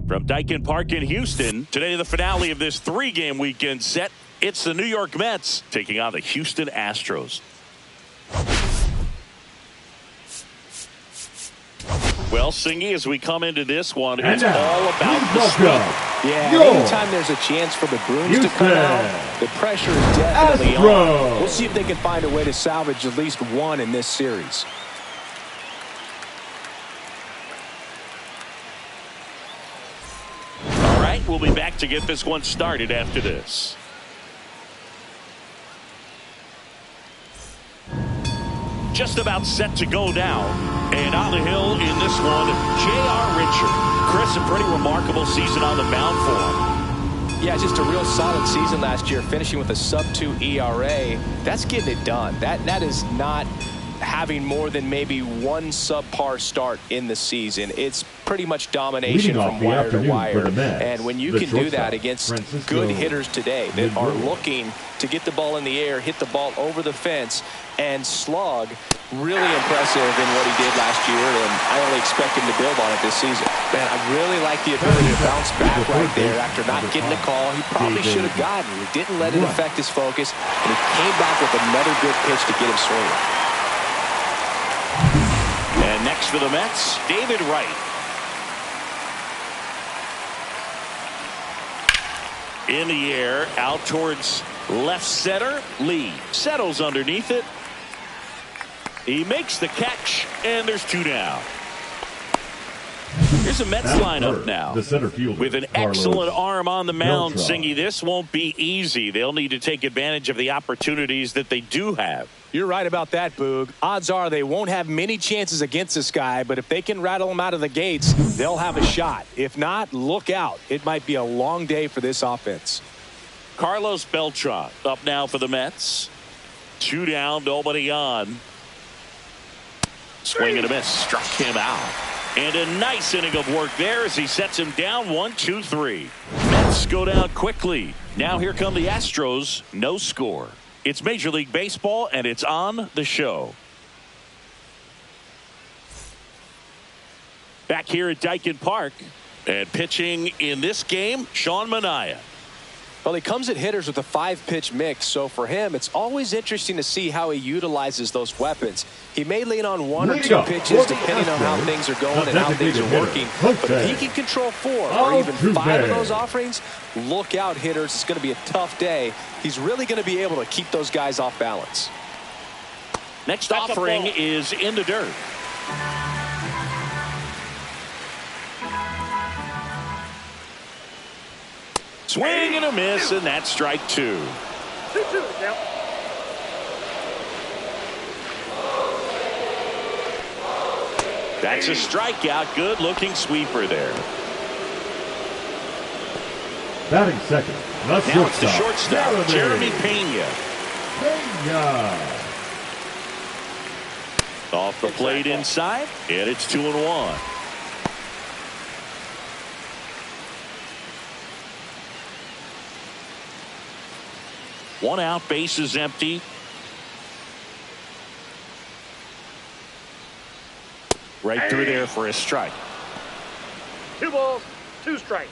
From Daikin Park in Houston, today the finale of this 3-game weekend set. It's the New York Mets taking on the Houston Astros. Well, Singy, as we come into this one, it's all about the sweep. Yeah, anytime there's a chance for the Bruins to come out, the pressure is definitely on. We'll see if they can find a way to salvage at least one in this series. All right, we'll be back to get this one started after this. Just about set to go down. And on the hill in this one, J.R. Richard. Chris, a pretty remarkable season on the mound for him. Yeah, just a real solid season last year, finishing with a sub-2 ERA. That's getting it done. That is not having more than maybe one subpar start in the season. It's pretty much domination from wire to wire. And when you can do that against good hitters today that are looking to get the ball in the air, hit the ball over the fence, and slug, really impressive in what he did last year, and I only expect him to build on it this season. Man, I really like the ability to bounce back right there after not getting a call he probably should have gotten. He didn't let it affect his focus, and he came back with another good pitch to get him swinging. And next for the Mets, David Wright. In the air, out towards left center. Lee settles underneath it. He makes the catch, and there's 2 down. Here's a Mets lineup now. The center fielder, with an excellent arm on the mound. Singy, this won't be easy. They'll need to take advantage of the opportunities that they do have. You're right about that, Boog. Odds are they won't have many chances against this guy, but if they can rattle him out of the gates, they'll have a shot. If not, look out. It might be a long day for this offense. Carlos Beltran up now for the Mets. 2 down, nobody on. Swing and a miss, struck him out. And a nice inning of work there as he sets him down 1, 2, 3. Mets go down quickly. Now here come the Astros. No score. It's Major League Baseball, and it's on the show. Back here at Daikin Park, and pitching in this game, Sean Manaea. Well, he comes at hitters with a 5-pitch mix, so for him, it's always interesting to see how he utilizes those weapons. He may lean on 1 or 2 pitches depending on how things are going and how things are working. But if he can control 4 or even 5 of those offerings, look out, hitters. It's going to be a tough day. He's really going to be able to keep those guys off balance. Next offering is in the dirt. Swing and a miss, and that's strike 2. 2-2 now. That's a strikeout. Good looking sweeper there. Batting second. Now it's the shortstop, Jeremy Pena. Off the plate inside, and it's 2-1. One out, base is empty. Right through there for a strike. 2 balls, 2 strikes.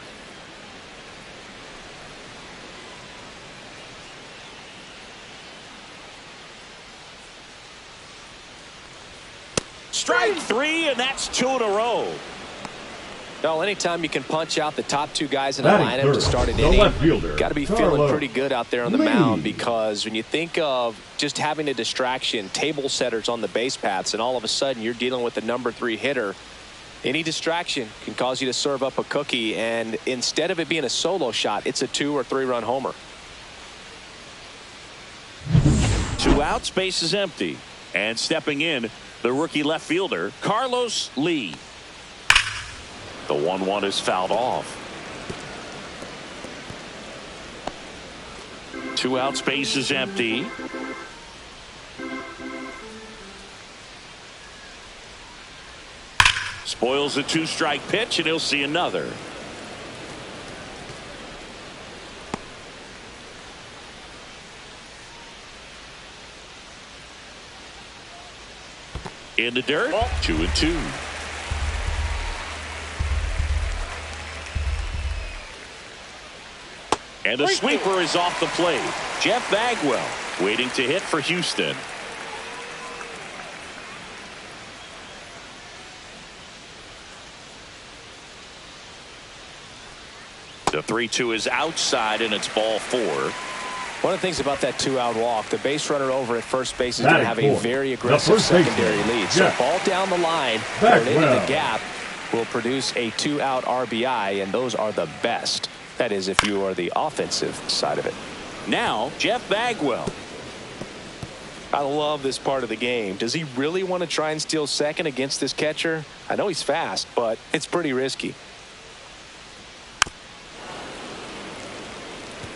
Strike 3, and that's 2 in a row. Well, anytime you can punch out the top 2 guys in a lineup to start an inning, got to be feeling pretty good out there on the mound, because when you think of just having a distraction, table setters on the base paths, and all of a sudden you're dealing with the number 3 hitter, any distraction can cause you to serve up a cookie, and instead of it being a solo shot, it's a 2 or 3 run homer. 2 outs, base is empty. And stepping in, the rookie left fielder, Carlos Lee. The 1-1 is fouled off. 2 outs, base is empty. Spoils a 2-strike pitch, and he'll see another. In the dirt, 2-2. And the sweeper is off the plate. Jeff Bagwell waiting to hit for Houston. The 3-2 is outside, and it's ball 4. One of the things about that 2-out walk, the base runner over at first base is going to have a very aggressive secondary lead. So ball down the line or into the gap will produce a 2-out RBI, and those are the best. That is, if you are the offensive side of it. Now, Jeff Bagwell. I love this part of the game. Does he really want to try and steal second against this catcher? I know he's fast, but it's pretty risky.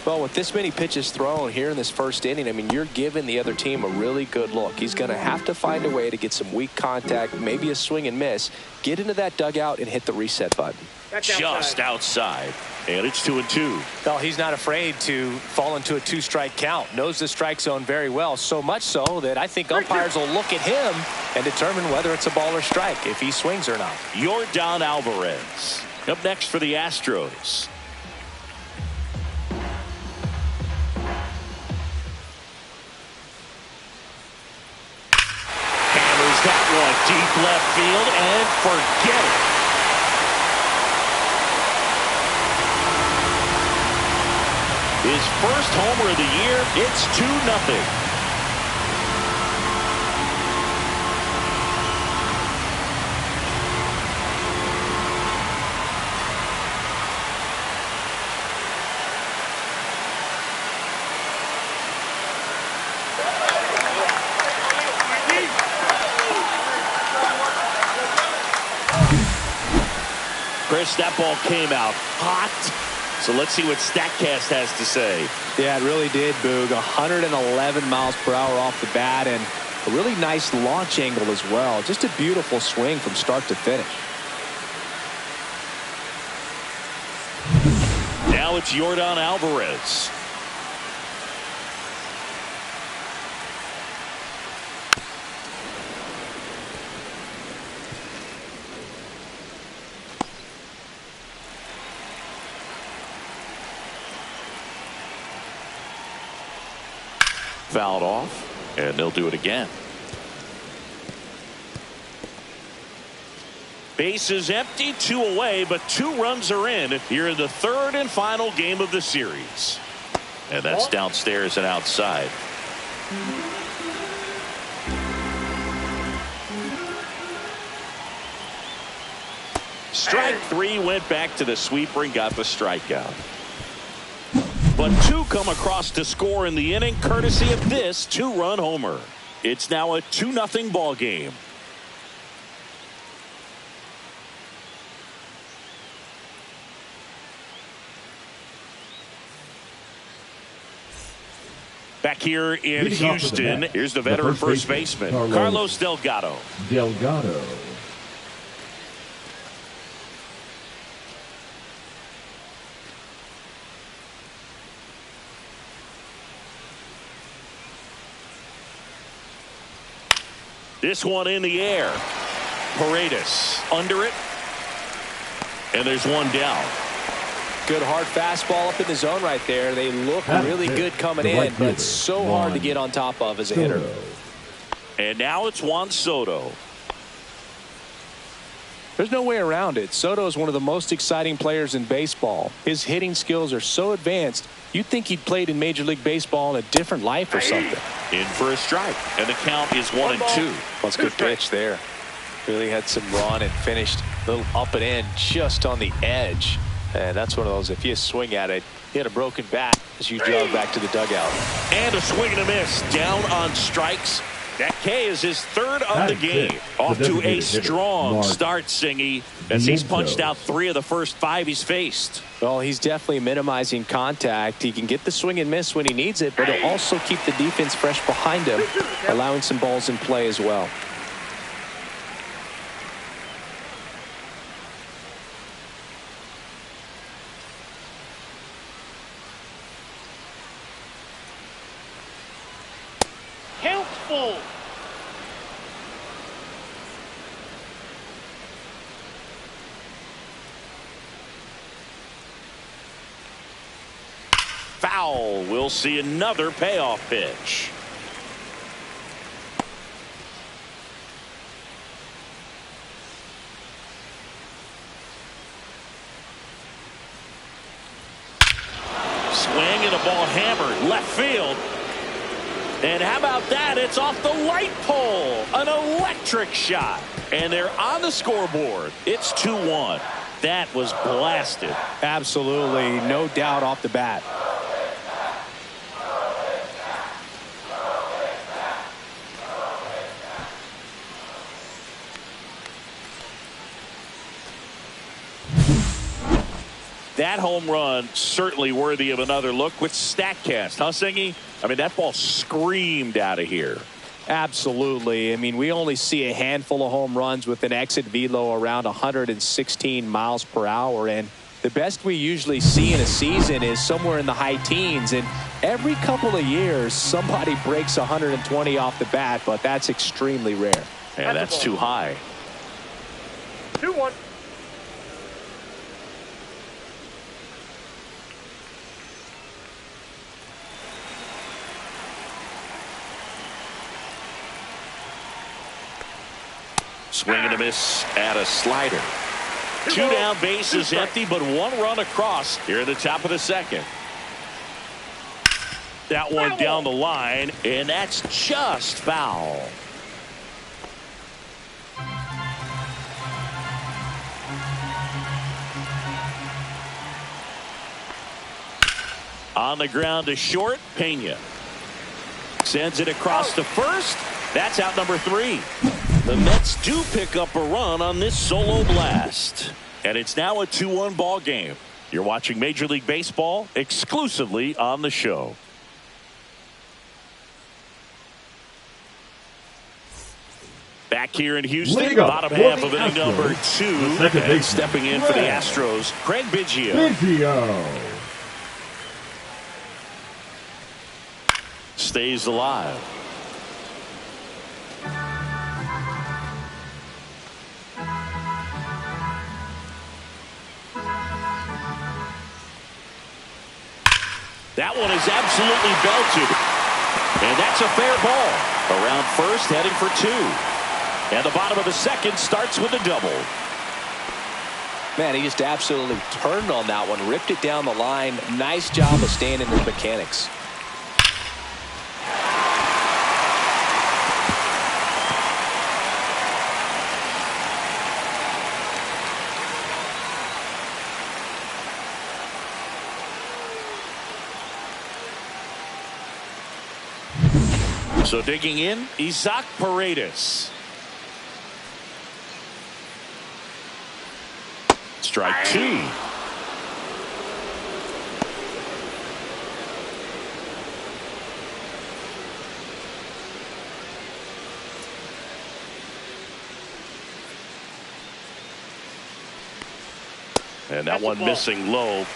Well, with this many pitches thrown here in this first inning, I mean, you're giving the other team a really good look. He's going to have to find a way to get some weak contact, maybe a swing and miss, get into that dugout and hit the reset button. Just outside. And it's 2-2. Well, he's not afraid to fall into a 2-strike count. Knows the strike zone very well, so much so that I think umpires will look at him and determine whether it's a ball or strike, if he swings or not. Yordan Alvarez up next for the Astros. Hammers that one deep left field and forget it. His first homer of the year. It's 2-0. Chris, that ball came out hot. So let's see what StatCast has to say. Yeah, it really did, Boog. 111 miles per hour off the bat and a really nice launch angle as well. Just a beautiful swing from start to finish. Now it's Yordan Alvarez. Fouled off, and they'll do it again. Base is empty, 2 away, but 2 runs are in here in the 3rd and final game of the series. And that's downstairs and outside. Strike 3 went back to the sweeper and got the strikeout. But 2 come across to score in the inning, courtesy of this 2-run homer. It's now a 2-0 ball game. Back here in Houston, here's the veteran first baseman, Carlos Delgado. This one in the air. Paredes under it. And there's one down. Good hard fastball up in the zone right there. They look really good coming in, but it's so hard to get on top of as a hitter. And now it's Juan Soto. There's no way around it. Soto is one of the most exciting players in baseball. His hitting skills are so advanced, you'd think he'd played in Major League Baseball in a different life or something. In for a strike, and the count is 1-2. Well, it's a good pitch there. Really had some run and finished a little up and in just on the edge. And that's one of those, if you swing at it, you had a broken bat as you jog back to the dugout. And a swing and a miss. Down on strikes. That K is his 3rd of the game. Off to a strong start, Singy, as he's punched out 3 of the first 5 he's faced. Well, he's definitely minimizing contact. He can get the swing and miss when he needs it, but he'll also keep the defense fresh behind him, allowing some balls in play as well. Full. Foul. We'll see another payoff pitch. Swing and a ball hammered left field. And how about that? It's off the light pole. An electric shot. And they're on the scoreboard. It's 2-1. That was blasted. Absolutely. No doubt off the bat. That home run certainly worthy of another look with StatCast, huh, Singy? I mean, that ball screamed out of here. Absolutely. I mean, we only see a handful of home runs with an exit velo around 116 miles per hour. And the best we usually see in a season is somewhere in the high teens. And every couple of years, somebody breaks 120 off the bat, but that's extremely rare. And that's too high. 2-1. Swing and a miss at a slider. Two down, bases empty, but one run across here at the top of the second. That one down the line, and that's just foul. On the ground to short, Pena sends it across to first. That's out number 3. The Mets do pick up a run on this solo blast. And it's now a 2-1 ball game. You're watching Major League Baseball exclusively on the show. Back here in Houston, bottom half of inning number 2. And stepping in for the Astros, Craig Biggio. Stays alive. That one is absolutely belted. And that's a fair ball. Around first, heading for 2. And the bottom of the second starts with a double. Man, he just absolutely turned on that one, ripped it down the line. Nice job of staying in his mechanics. So digging in, Isaac Paredes. Strike 2. And that one missing low.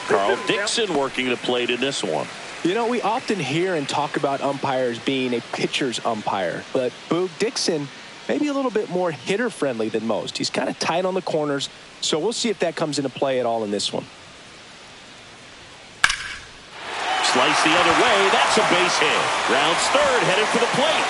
Carl Dixon working the plate in this one. You know, we often hear and talk about umpires being a pitcher's umpire, but Boog Dixon maybe a little bit more hitter friendly than most. He's kind of tight on the corners, so we'll see if that comes into play at all in this one. Slice the other way. That's a base hit. Rounds third, headed for the plate.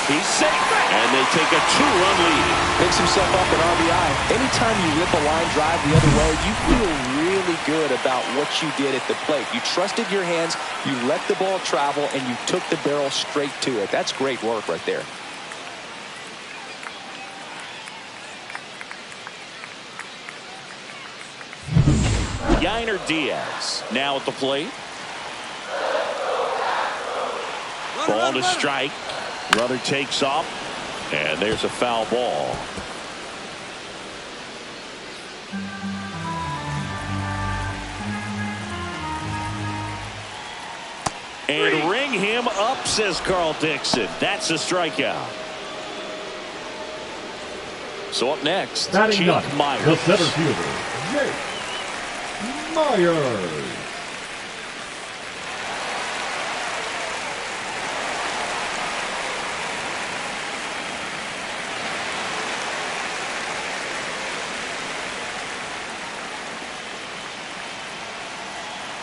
He's safe, and they take a 2-run lead. Picks himself up an RBI. Anytime you rip a line drive the other way, you feel really good about what you did at the plate. You trusted your hands, you let the ball travel, and you took the barrel straight to it. That's great work right there. Yainer Diaz now at the plate. Ball to strike. Runner takes off, and there's a foul ball. And ring him up, says Carl Dixon. That's a strikeout. So up next, Chief Myers. The center fielder, Jake Myers.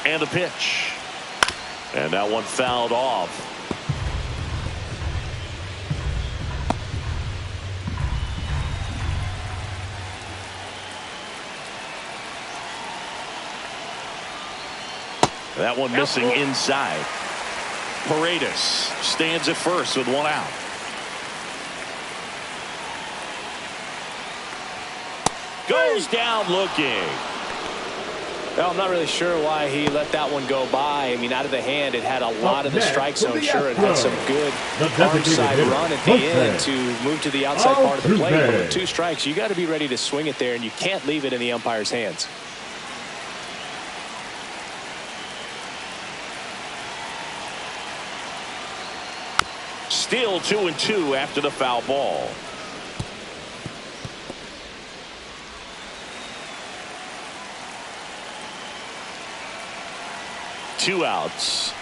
And the pitch. And that one fouled off. That one missing inside. Paredes stands at first with one out. Goes down looking. Well, I'm not really sure why he let that one go by. I mean, out of the hand, it had a lot of the strike zone. Sure, it had some good arm side run at the end to move to the outside part of the plate. But with 2 strikes, you got to be ready to swing it there, and you can't leave it in the umpire's hands. Still 2-2 after the foul ball. Two outs.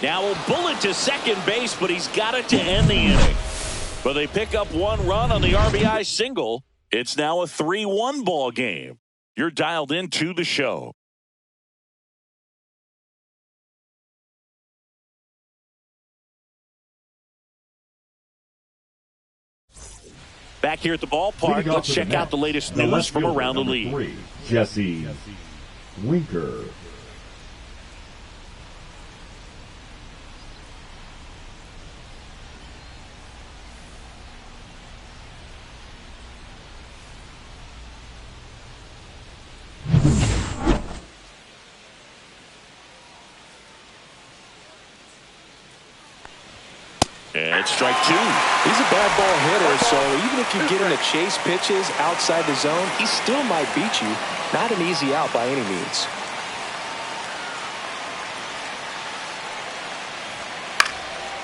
Now a bullet to second base, but he's got it to end the inning. But they pick up 1 run on the RBI single. It's now a 3-1 ball game. You're dialed into the show. Back here at the ballpark, let's check out the latest news from around the league. Jesse Winker. And it's strike 2. He's a bad ball hitter, so even if you get him to chase pitches outside the zone, he still might beat you. Not an easy out by any means.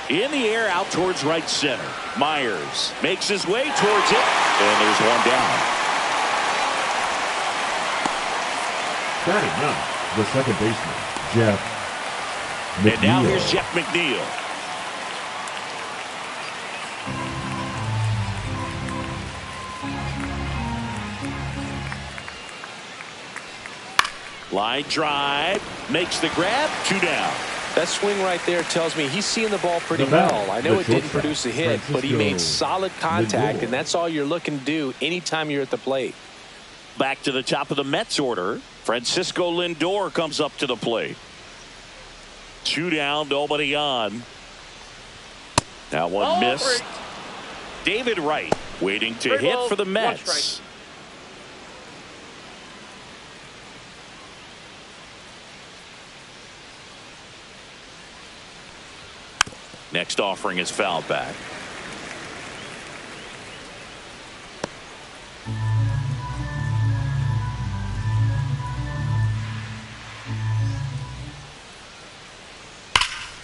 In the air out towards right center. Myers makes his way towards it, and there's one down. Batting up, the second baseman, Jeff McNeil. And now here's Jeff McNeil. Line drive, makes the grab, 2 down. That swing right there tells me he's seeing the ball pretty well. I know it didn't produce a hit, but he made solid contact, and that's all you're looking to do anytime you're at the plate. Back to the top of the Mets order. Francisco Lindor comes up to the plate. 2 down, nobody on. That one missed. David Wright waiting to hit for the Mets. Next offering is fouled back.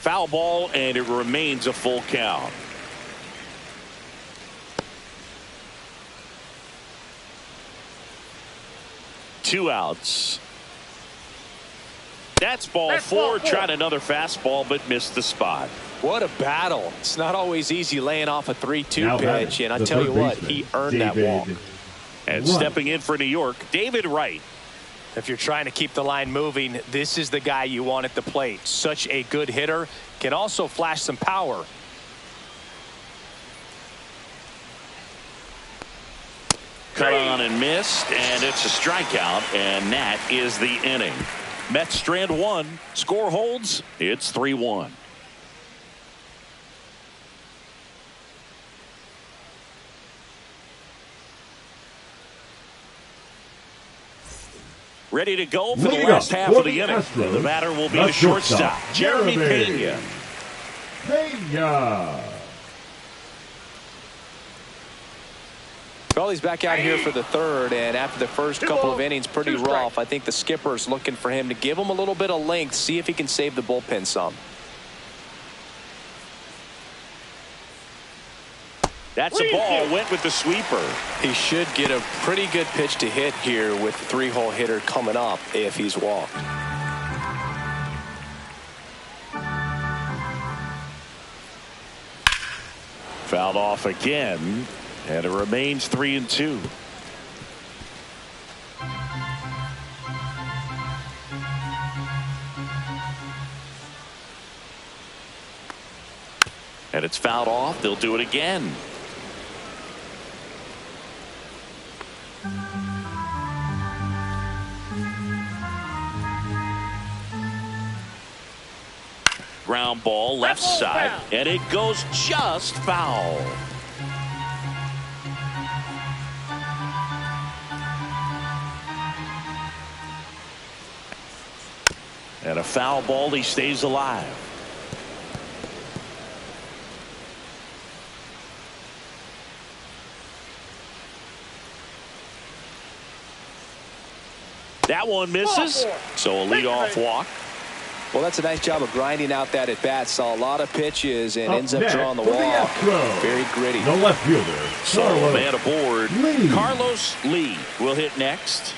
Foul ball, and it remains a full count. Two outs. That's ball 4. Tried another fastball, but missed the spot. What a battle. It's not always easy laying off a 3-2 pitch, and I tell you what, he earned that walk. And stepping in for New York, David Wright. If you're trying to keep the line moving, this is the guy you want at the plate. Such a good hitter. Can also flash some power. Cut on and missed, and it's a strikeout, and that is the inning. Mets strand 1. Score holds. It's 3-1. Ready to go for the last half of the inning. The batter will be the shortstop, Jeremy Pena. Well, he's back out here for the third, and after the first couple of innings, pretty rough. I think the skipper's looking for him to give him a little bit of length, see if he can save the bullpen some. That's a ball. Went with the sweeper. He should get a pretty good pitch to hit here with the 3-hole hitter coming up if he's walked. Fouled off again, and it remains 3-2. And it's fouled off. They'll do it again. Ground ball left side, and it goes just foul. And a foul ball. He stays alive. That one misses. So a leadoff walk. Well, that's a nice job of grinding out that at bat. Saw a lot of pitches and ends up drawing the walk. Very gritty. The left fielder. So man aboard. Carlos Lee will hit next.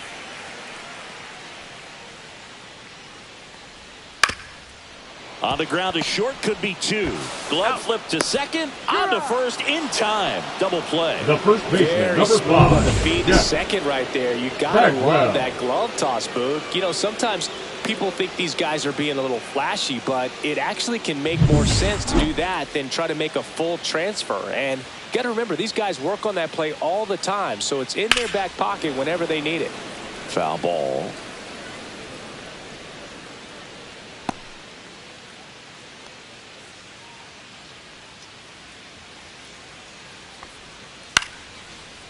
On the ground to short, could be two. Glove flip to second, on to first in time. Double play. The first baseman, Very number smooth on 5. the feet. Yeah. Second right there. You gotta love that glove toss, Boog. You know, sometimes people think these guys are being a little flashy, but it actually can make more sense to do that than try to make a full transfer. And got to remember, these guys work on that play all the time, so it's in their back pocket whenever they need it. Foul ball.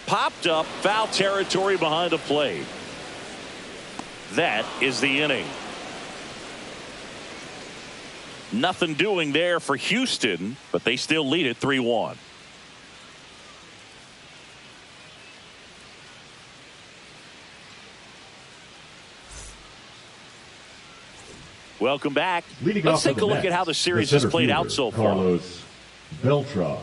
Popped up, foul territory behind the plate. That is the inning. Nothing doing there for Houston, but they still lead it 3-1. Welcome back. Let's take a look at how the series has played out so far. Carlos Beltran.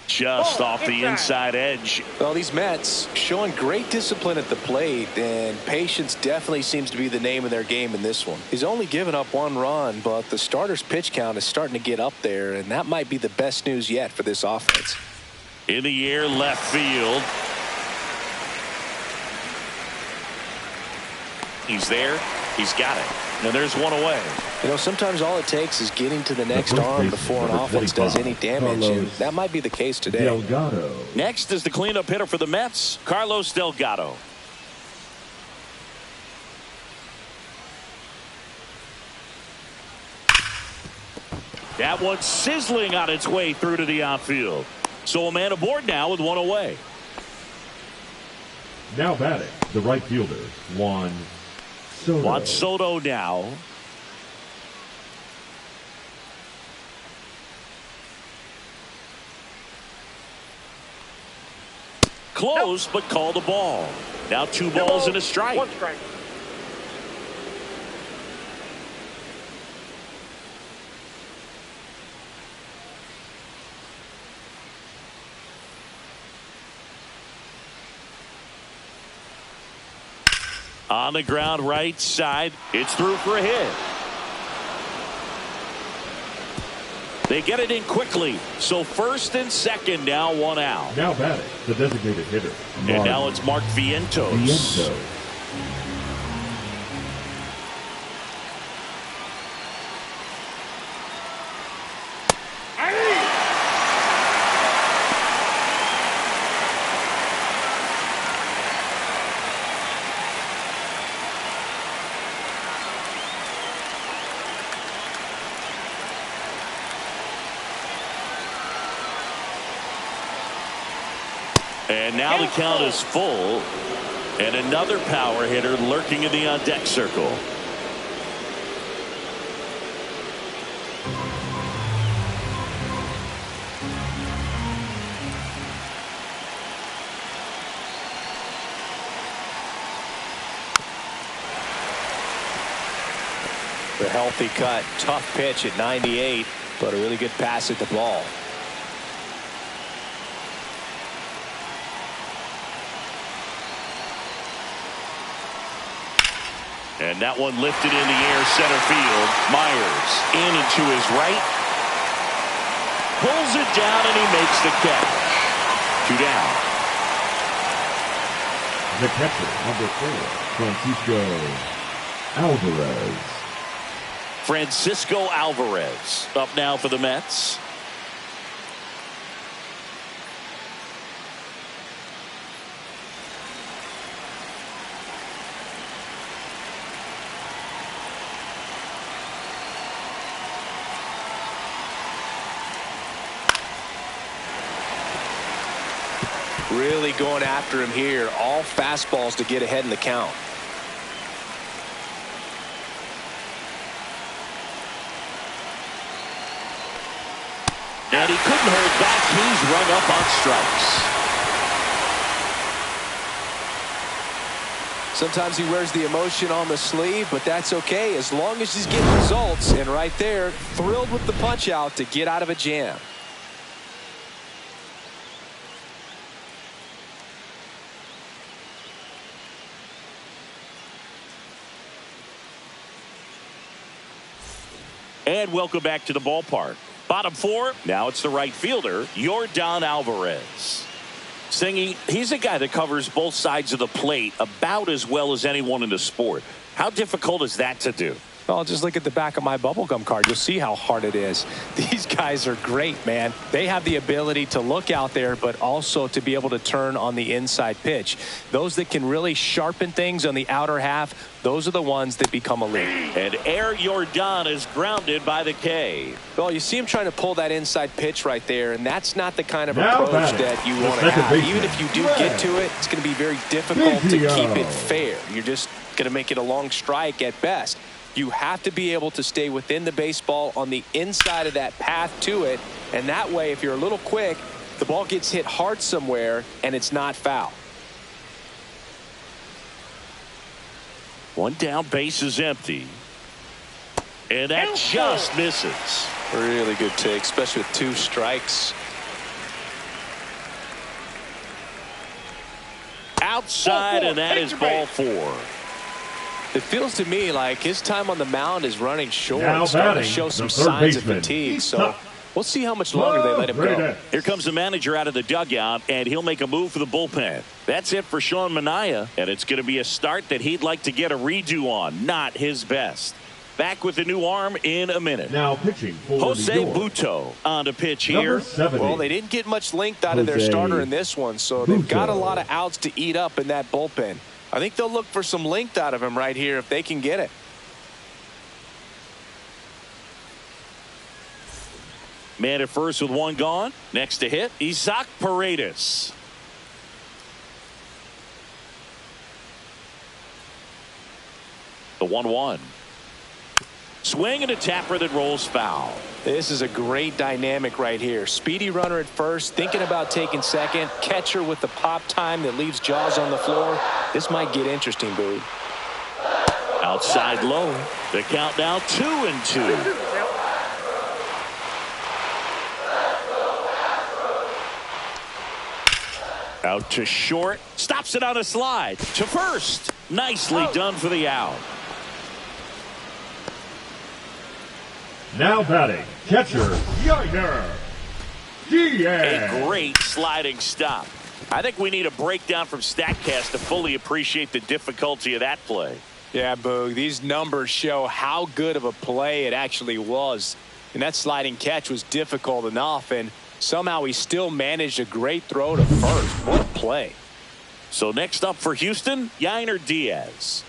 Just off the inside edge. Well, these Mets showing great discipline at the plate, and patience definitely seems to be the name of their game in this one. He's only given up 1 run, but the starter's pitch count is starting to get up there, and that might be the best news yet for this offense. In the air, left field. He's there. He's got it. And there's one away. You know, sometimes all it takes is getting to the next arm before an offense does any damage, and that might be the case today. Delgado. Next is the cleanup hitter for the Mets, Carlos Delgado. That one sizzling on its way through to the outfield. So a man aboard now with one away. Now batting, the right fielder, Juan Soto. Juan Soto now. Close, but called a ball. Now 2 balls and a strike. 1 strike. On the ground right side. It's through for a hit. They get it in quickly. So first and second now, 1 out. Now batting, the designated hitter. And now it's Mark Vientos. And now the count is full. And another power hitter lurking in the on-deck circle. The healthy cut, tough pitch at 98, but a really good pass at the ball. And that one lifted in the air, center field. Myers in and to his right. Pulls it down, and he makes the catch. 2 down. The catcher, number 4, Francisco Alvarez. Francisco Alvarez up now for the Mets. Really going after him here. All fastballs to get ahead in the count. And he couldn't hold back. He's rung up on strikes. Sometimes he wears the emotion on the sleeve, but that's okay as long as he's getting results. And right there, thrilled with the punch out to get out of a jam. And welcome back to the ballpark. Bottom 4, now it's the right fielder, Yordan Alvarez. Singy, he's a guy that covers both sides of the plate about as well as anyone in the sport. How difficult is that to do? Well, just look at the back of my bubblegum card. You'll see how hard it is. These guys are great, man. They have the ability to look out there, but also to be able to turn on the inside pitch. Those that can really sharpen things on the outer half, those are the ones that become elite. And Air Yordan is grounded by the K. Well, you see him trying to pull that inside pitch right there, and that's not the kind of approach that you want to have. Even if you do get to it, it's going to be very difficult to keep it fair. You're just going to make it a long strike at best. You have to be able to stay within the baseball on the inside of that path to it. And that way, if you're a little quick, the ball gets hit hard somewhere and it's not foul. 1 down, base is empty. And that just misses. Really good take, especially with 2 strikes. Outside, and that is ball 4. It feels to me like his time on the mound is running short. Now starting to show some signs of fatigue. So we'll see how much longer they let him go. Here comes the manager out of the dugout, and he'll make a move for the bullpen. That's it for Sean Manaea, and it's going to be a start that he'd like to get a redo on. Not his best. Back with the new arm in a minute. Now pitching for Jose New York, Buto on the pitch here. Well, they didn't get much length out of their starter in this one, so they've got a lot of outs to eat up in that bullpen. I think they'll look for some length out of him right here if they can get it. Man at first with 1 gone. Next to hit, Isaac Paredes. The 1-1. Swing and a tapper that rolls foul. This is a great dynamic right here. Speedy runner at first, thinking about taking second. Catcher with the pop time that leaves Jaws on the floor. This might get interesting, Boog. Outside low. The count now 2-2. Out to short. Stops it on a slide. To first. Nicely done for the out. now batting, catcher, Yainer Diaz. A great sliding stop. I think we need a breakdown from StatCast to fully appreciate the difficulty of that play. Yeah, Boog, these numbers show how good of a play it actually was. And that sliding catch was difficult enough, and somehow he still managed a great throw to first. What a play. So next up for Houston, Yainer Diaz.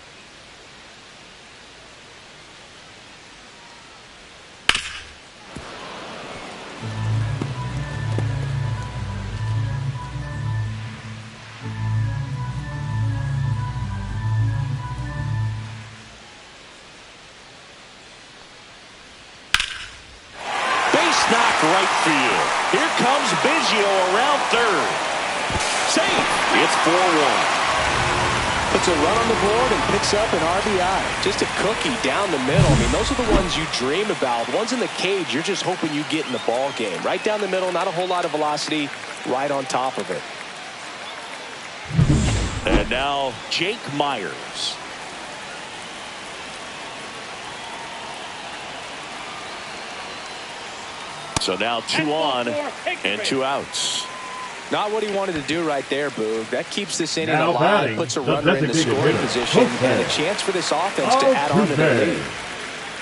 Knock right field. Here comes Biggio around third. Safe. It's 4-1. Puts a run on the board and picks up an RBI. Just a cookie down the middle. I mean, those are the ones you dream about. Ones in the cage, you're just hoping you get in the ball game. Right down the middle, not a whole lot of velocity, right on top of it. And now Jake Myers. So now 2 on and 2 outs. Not what he wanted to do right there, Boog. That keeps this inning Now alive, batting, puts a the runner in the designated scoring hitter, position, Jose and a chance for this offense to add on to their lead.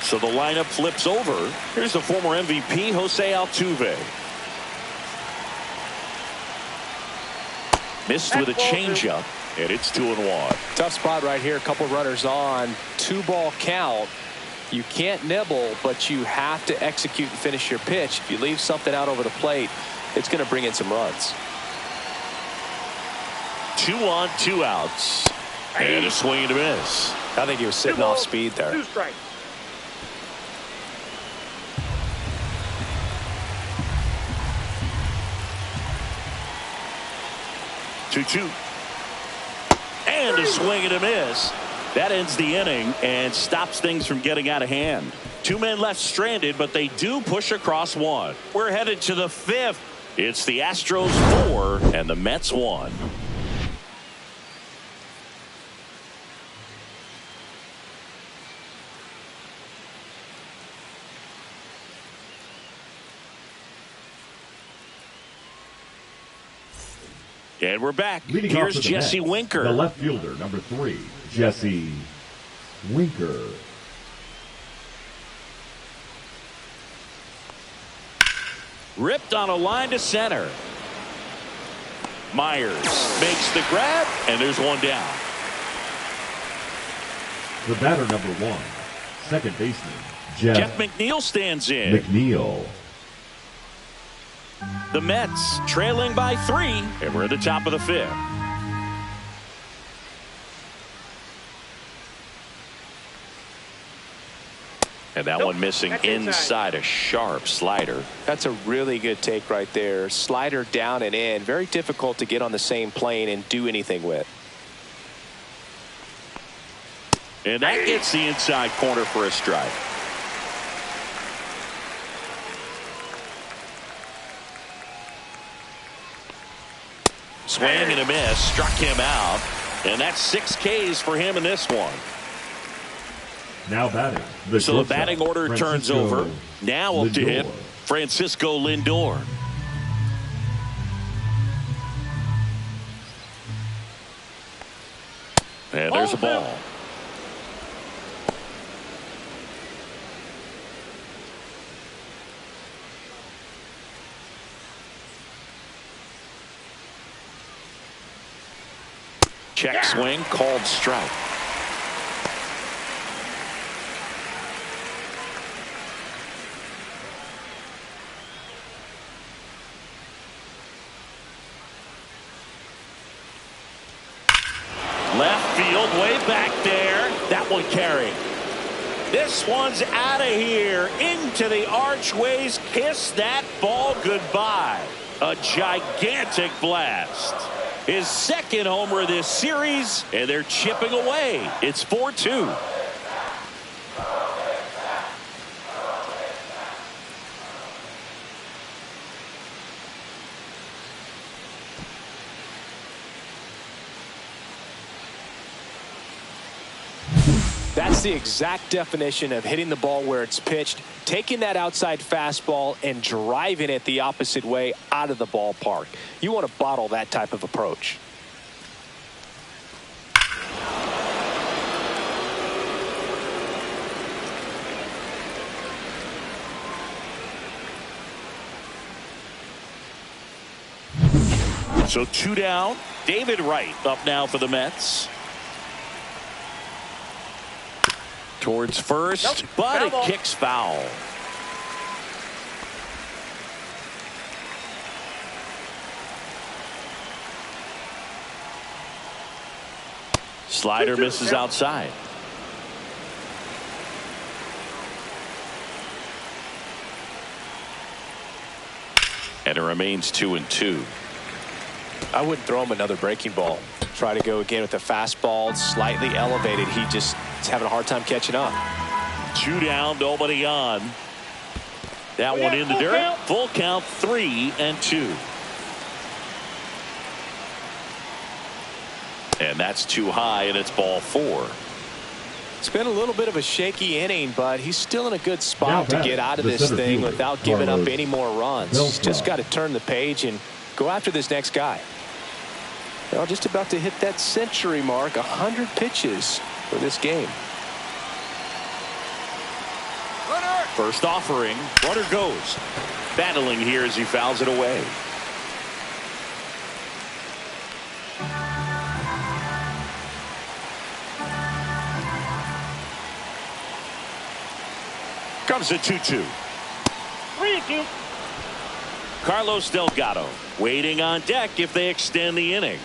So the lineup flips over. Here's the former MVP, Jose Altuve. Missed with a changeup, and it's 2-1. Tough spot right here. A couple runners on. 2-ball count. You can't nibble, but you have to execute and finish your pitch. If you leave something out over the plate, it's going to bring in some runs. 2 on, 2 outs. And a swing and a miss. I think he was sitting off speed there. 2 strikes. Two. And a swing and a miss. That ends the inning and stops things from getting out of hand. 2 men left stranded, but they do push across 1. We're headed to the 5th. It's the Astros 4 and the Mets 1. And we're back. Leading Here's off for the Jesse Mets, Winker. The left fielder, number 3, Jesse Winker. Ripped on a line to center. Myers makes the grab, and there's 1 down. The batter, number 1, second baseman, Jeff McNeil stands in. McNeil. The Mets trailing by 3, and we're at the top of the 5th. And that one missing inside, a sharp slider. That's a really good take right there. Slider down and in. Very difficult to get on the same plane and do anything with. And that gets the inside corner for a strike. Swing and a miss, struck him out, and that's 6 Ks for him in this one. Now batting. So the batting order turns over. Now up to hit Francisco Lindor. And there's a ball. Check swing, called strike. Left field, way back there. That one carried. This one's out of here into the archways. Kiss that ball goodbye. A gigantic blast. His second homer of this series, and they're chipping away. It's 4-2. That's the exact definition of hitting the ball where it's pitched, taking that outside fastball and driving it the opposite way out of the ballpark. You want to bottle that type of approach. So 2 down. David Wright up now for the Mets. Towards first, but it kicks foul. Slider misses outside. And it remains 2-2. I wouldn't throw him another breaking ball. Try to go again with the fastball, slightly elevated. He just is having a hard time catching up. 2 down, nobody on. That one in the dirt. Full count, 3-2. And that's too high, and it's ball 4. It's been a little bit of a shaky inning, but he's still in a good spot to get out of this center thing fielder, without giving up Carlos any more runs. He's just got to turn the page and go after this next guy. Well, just about to hit that century mark, 100 pitches for this game. First offering, runner goes. Battling here as he fouls it away. Comes a 2-2. 3-2. Carlos Delgado waiting on deck if they extend the inning.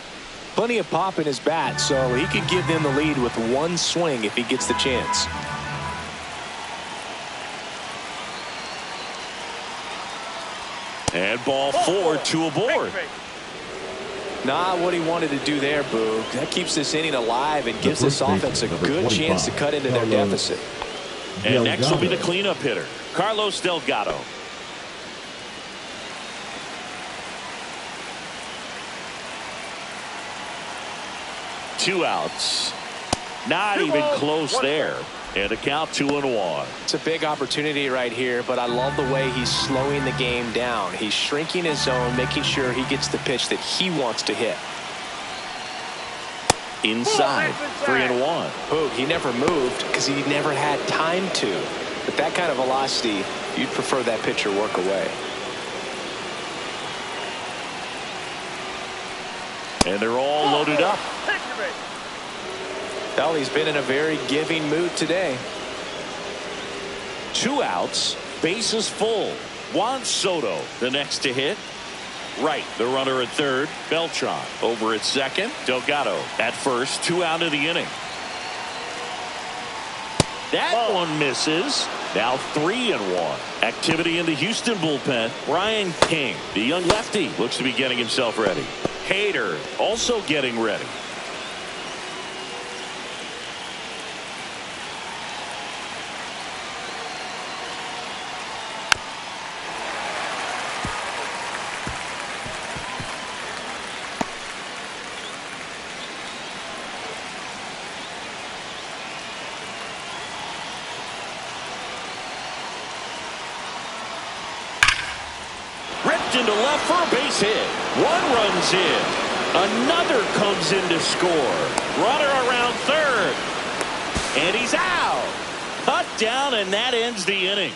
Plenty of pop in his bat, so he could give them the lead with one swing if he gets the chance. And ball 4, 2 aboard. Not what he wanted to do there, Boog. That keeps this inning alive and gives this offense a good chance to cut into their deficit. And next will be the cleanup hitter, Carlos Delgado. Two outs. Not even close there. And a count 2-1. It's a big opportunity right here, but I love the way he's slowing the game down. He's shrinking his zone, making sure he gets the pitch that he wants to hit. Inside, 3-1. Boog, he never moved because he never had time to. With that kind of velocity, you'd prefer that pitcher work away. And they're all loaded up. Well, he's been in a very giving mood today. Two outs, bases full. Juan Soto, the next to hit. Right, the runner at third. Beltran over at second. Delgado at first. 2 out of the inning. That one misses. Now 3-1. Activity in the Houston bullpen. Ryan King, the young lefty, looks to be getting himself ready. Hader also getting ready. Into left for a base hit. One runs in. Another comes in to score. Runner around third. And he's out. Cut down, and that ends the inning.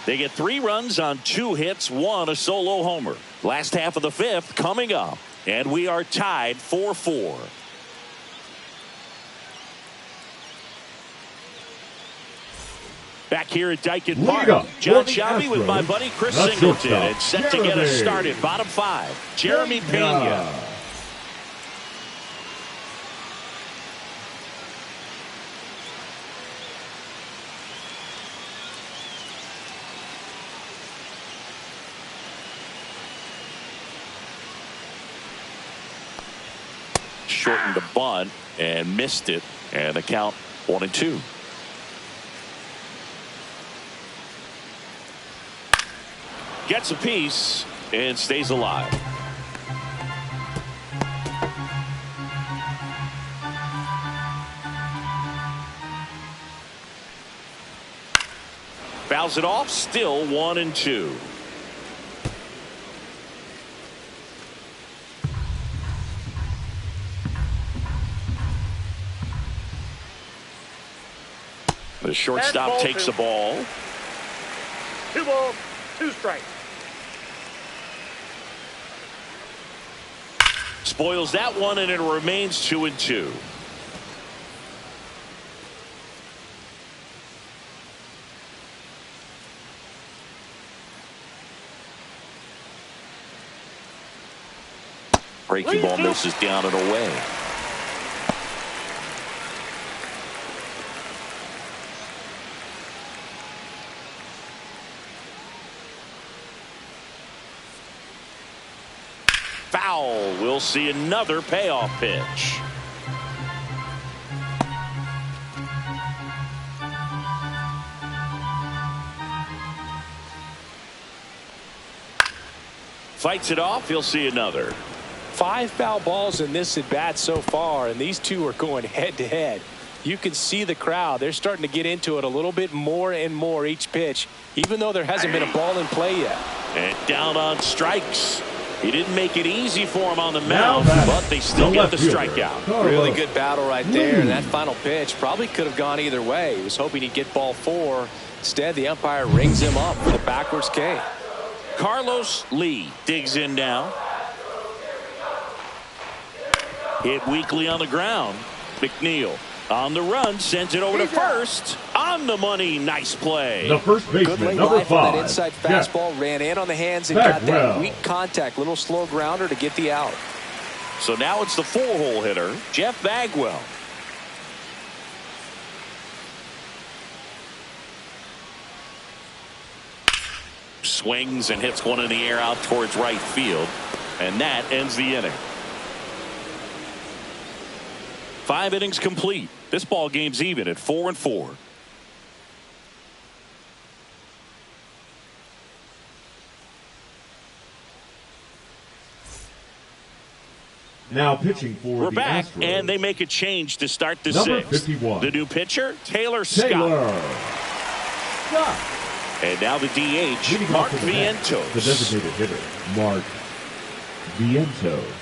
They get 3 runs on 2 hits, 1 a solo homer. Last half of the 5th coming up. And we are tied 4-4. Back here at Dyken Park, John Shelby with my buddy Chris Singleton, and set to get us started. Bottom 5, Jeremy Pena. Shortened the bunt and missed it, and the count 1-2. Gets a piece and stays alive. Fouls it off, still 1-2. The shortstop takes the ball. 2 balls, 2 strikes. Spoils that one, and it remains 2-2. Breaking ball misses down and away. Foul. We'll see another payoff pitch. Fights it off. He'll see another. 5 foul balls in this at bat so far, and these two are going head to head. You can see the crowd. They're starting to get into it a little bit more and more each pitch, even though there hasn't been a ball in play yet. And down on strikes. He didn't make it easy for him on the mound, but they still get the strikeout. Really good battle right there. And that final pitch probably could have gone either way. He was hoping he'd get ball 4. Instead, the umpire rings him up for the backwards K. Carlos Lee digs in now. Hit weakly on the ground. McNeil on the run, sends it over to first. On the money, nice play. The first baseman, good late number life 5. on that inside fastball, ran in on the hands and got that weak contact, little slow grounder to get the out. So now it's the 4-hole hitter, Jeff Bagwell. Swings and hits one in the air out towards right field, and that ends the inning. 5 innings complete. This ball game's even at 4-4. Now pitching for We're the back, Astros. and they make a change to start the Number 6th. 51. The new pitcher, Taylor Scott. And now the DH, Leading Mark off to the net, Vientos. The designated hitter, Mark Vientos.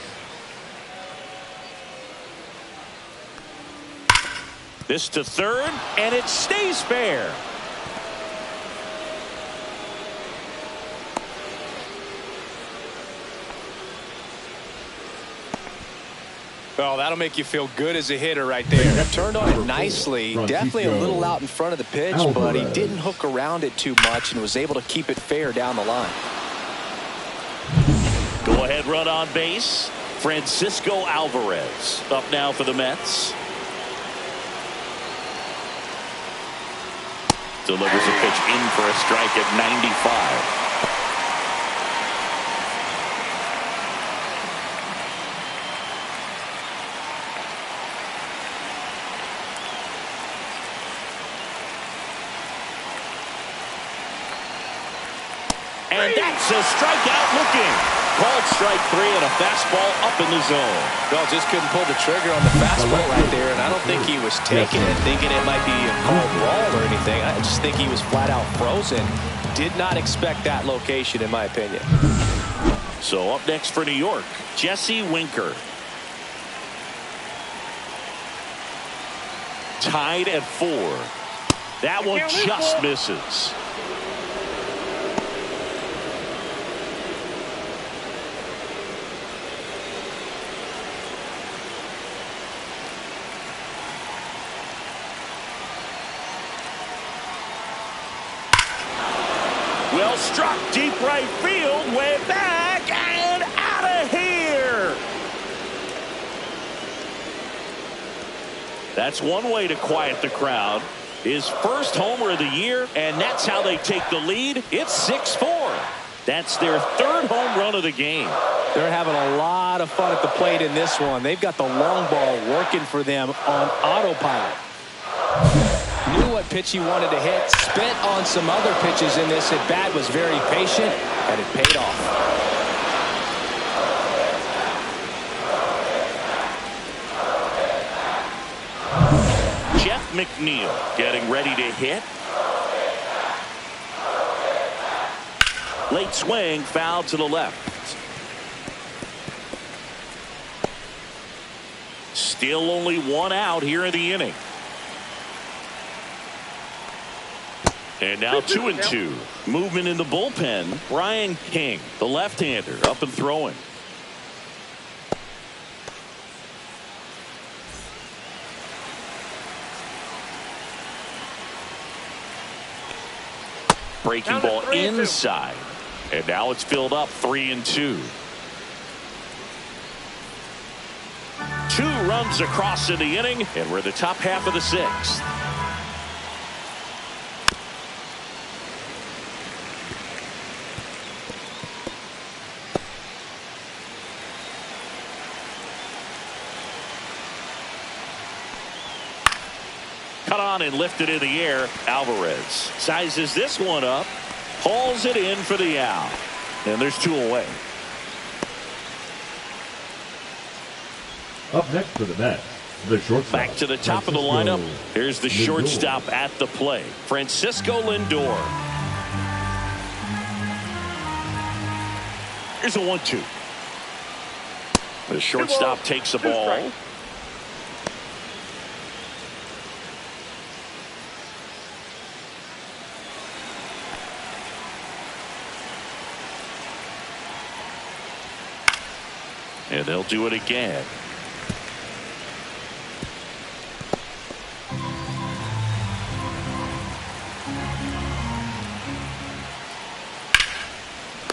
This to third, and it stays fair. Well, that'll make you feel good as a hitter right there. Turned on it nicely. Definitely a little out in front of the pitch, but he didn't hook around it too much and was able to keep it fair down the line. Go ahead run on base. Francisco Alvarez up now for the Mets. Delivers a pitch in for a strike at 95. And that's a strikeout looking. Called strike 3 and a fastball up in the zone. Well, just couldn't pull the trigger on the fastball right there, and I don't think he was taking it, thinking it might be a called ball or anything. I just think he was flat out frozen. Did not expect that location, in my opinion. So up next for New York, Jesse Winker. Tied at 4. That one just misses. Well struck, deep right field, way back and out of here. That's one way to quiet the crowd. His first homer of the year, and that's how they take the lead. It's 6-4. That's their 3rd home run of the game. They're having a lot of fun at the plate in this one. They've got the long ball working for them on autopilot. Knew what pitch he wanted to hit, spent on some other pitches in this at bat, was very patient, and it paid off. Jeff McNeil getting ready to hit. Late swing, foul to the left. Still only 1 out here in the inning. And now 2-2. Movement in the bullpen. Brian King, the left-hander, up and throwing. Breaking ball inside. And now it's filled up 3-2. 2 runs across in the inning, and we're in the top half of the 6th. Cut on and lifted in the air. Alvarez sizes this one up, hauls it in for the out, and there's 2 away. Up next for the Mets, The shortstop. Back to the top of the lineup. Here's the shortstop at the plate, Francisco Lindor. Here's a 1-2. The shortstop takes the ball. And they'll do it again.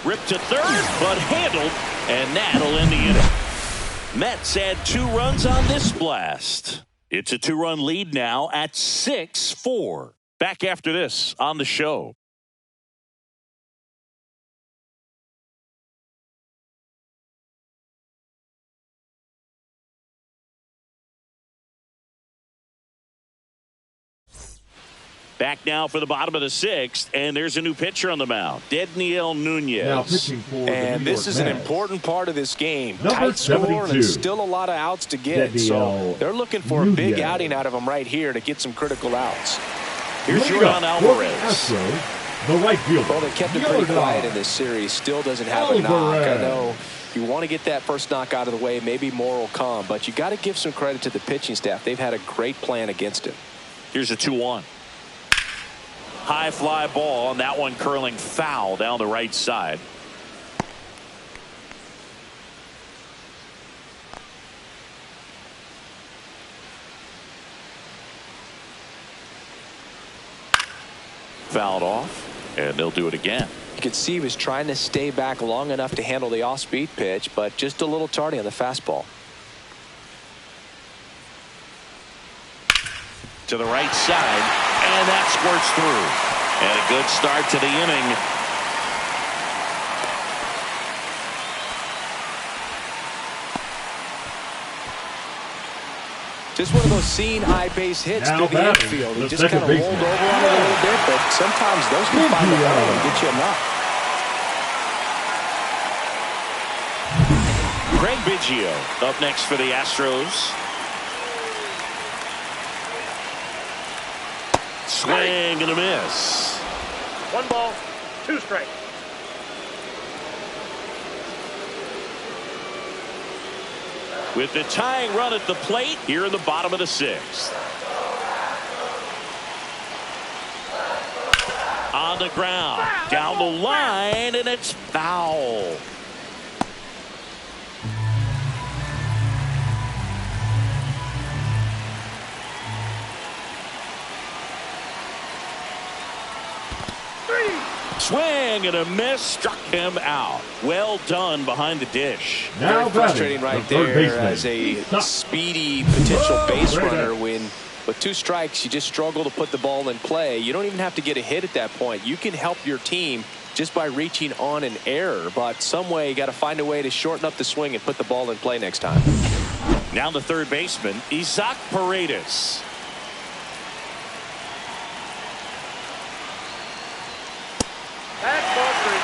Ripped to third, but handled, and that'll end the inning. Mets add 2 runs on this blast. It's a 2-run lead now at 6-4. Back after this on the show. Back now for the bottom of the 6th, and there's a new pitcher on the mound, Dedniel Nunez. Now pitching for and this is an important part of this game. Tight score and still a lot of outs to get. So they're looking for a big outing out of him right here to get some critical outs. Here's Jordan Alvarez. Astros, the right fielder. Well, they kept it pretty quiet in this series. Still doesn't have a knock. I know you want to get that first knock out of the way. Maybe more will come. But you got to give some credit to the pitching staff. They've had a great plan against it. Here's a 2-1. High fly ball, and that one curling foul down the right side. Fouled off, and they'll do it again. You could see he was trying to stay back long enough to handle the off-speed pitch, but just a little tardy on the fastball. To the right side, and that squirts through. And a good start to the inning. Just one of those seeing eye base hits through the infield. He just kind of rolled over on it a little bit, but sometimes those can find the ball and get you a knock. Craig Biggio up next for the Astros. Swing and a miss. 1 ball, 2 strikes. With the tying run at the plate here in the bottom of the 6th. On the ground, down the line, and it's foul. Swing and a miss, struck him out. Well done behind the dish. Very frustrating right there as a speedy potential base runner when with 2 strikes you just struggle to put the ball in play. You don't even have to get a hit at that point. You can help your team just by reaching on an error, but some way you got to find a way to shorten up the swing and put the ball in play next time. Now the third baseman, Isaac Paredes. That's ball 3.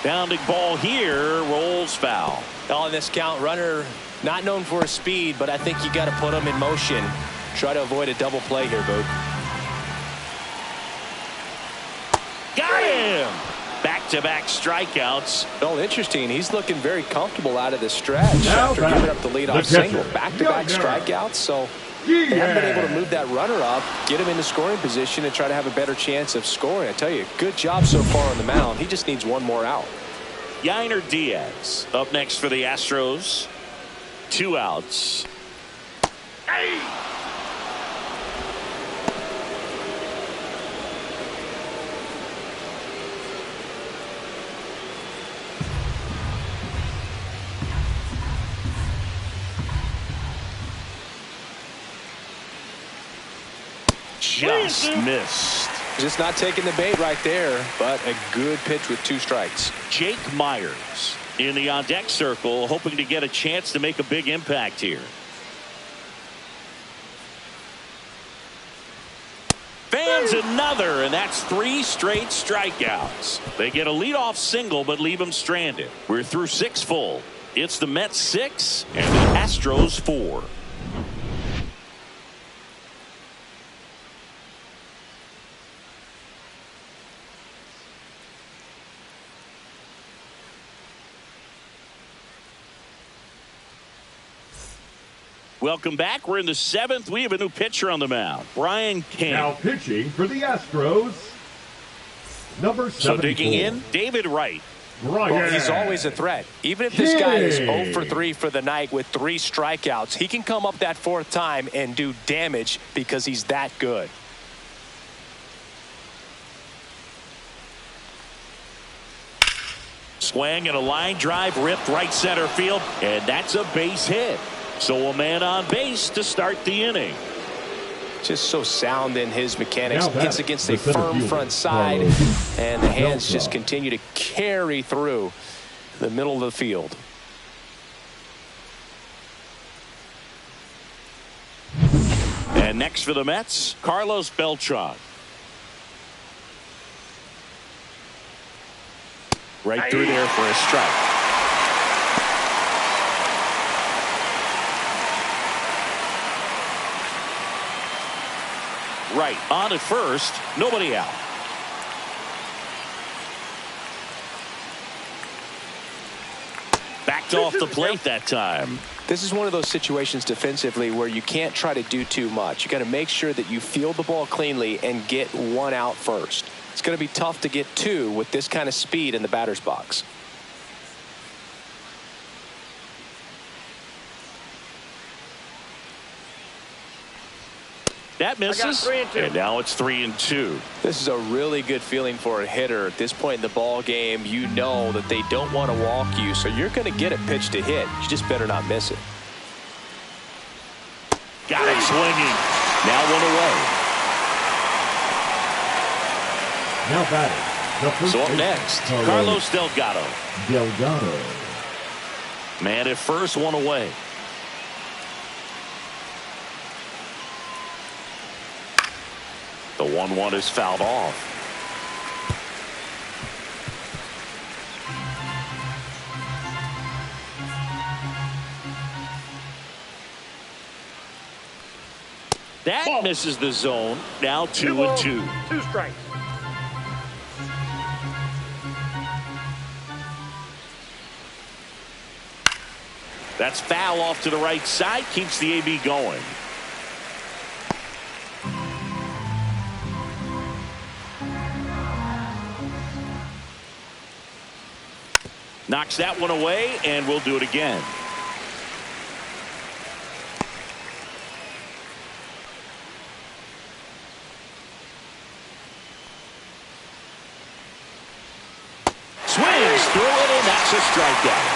Bounding ball here, rolls foul. On this count, runner not known for his speed, but I think you got to put him in motion. Try to avoid a double play here, Boog. Got him! Back-to-back strikeouts. Well, interesting. He's looking very comfortable out of the stretch after giving up the leadoff single. Back-to-back strikeouts, so they haven't been able to move that runner up, get him into scoring position, and try to have a better chance of scoring. I tell you, good job so far on the mound. He just needs one more out. Yainer Diaz up next for the Astros. 2 outs. Hey! Just missed. Just not taking the bait right there, but a good pitch with 2 strikes. Jake Myers in the on-deck circle, hoping to get a chance to make a big impact here. Lands another, and that's 3 straight strikeouts. They get a leadoff single, but leave him stranded. We're through 6 full. It's the Mets 6 and the Astros 4. Welcome back. We're in the 7th. We have a new pitcher on the mound, Brian King. Now pitching for the Astros, number 74. So digging in, David Wright. Well, he's always a threat. Even if this guy is 0 for 3 for the night with 3 strikeouts, he can come up that 4th time and do damage because he's that good. Swing and a line drive ripped right center field, and that's a base hit. So a man on base to start the inning. Just so sound in his mechanics. Hits against a the firm front side, and the hands just continue to carry through the middle of the field. And next for the Mets, Carlos Beltran. Right through there for a strike. Right on at first, nobody out. Backed off the plate that time. This is one of those situations defensively where you can't try to do too much. You got to make sure that you field the ball cleanly and get 1 out first. It's going to be tough to get 2 with this kind of speed in the batter's box. That misses, and now it's 3-2. This is a really good feeling for a hitter. At this point in the ball game, you know that they don't want to walk you, so you're going to get a pitch to hit. You just better not miss it. Got him swinging. Now 1 away. Now batting. So up next, Carlos Delgado. Man at first, 1 away. The 1-1 is fouled off. That misses the zone. Now 2-2. 2 strikes. That's foul off to the right side. Keeps the AB going. Knocks that one away, and we'll do it again. Swings through it, and that's a strikeout.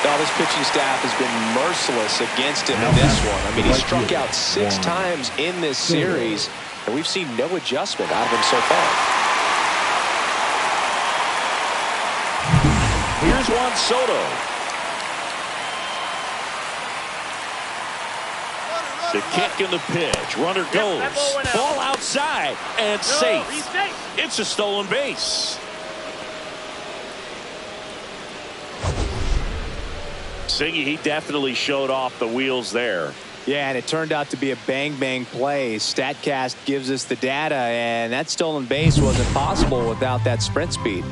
Now, this pitching staff has been merciless against him in this one. I mean, he struck out 6 times in this series, and we've seen no adjustment out of him so far. Here's Juan Soto. The kick and the pitch. Runner goes. Ball outside and safe. It's a stolen base. Singy, he definitely showed off the wheels there. Yeah, and it turned out to be a bang-bang play. StatCast gives us the data, and that stolen base wasn't possible without that sprint speed.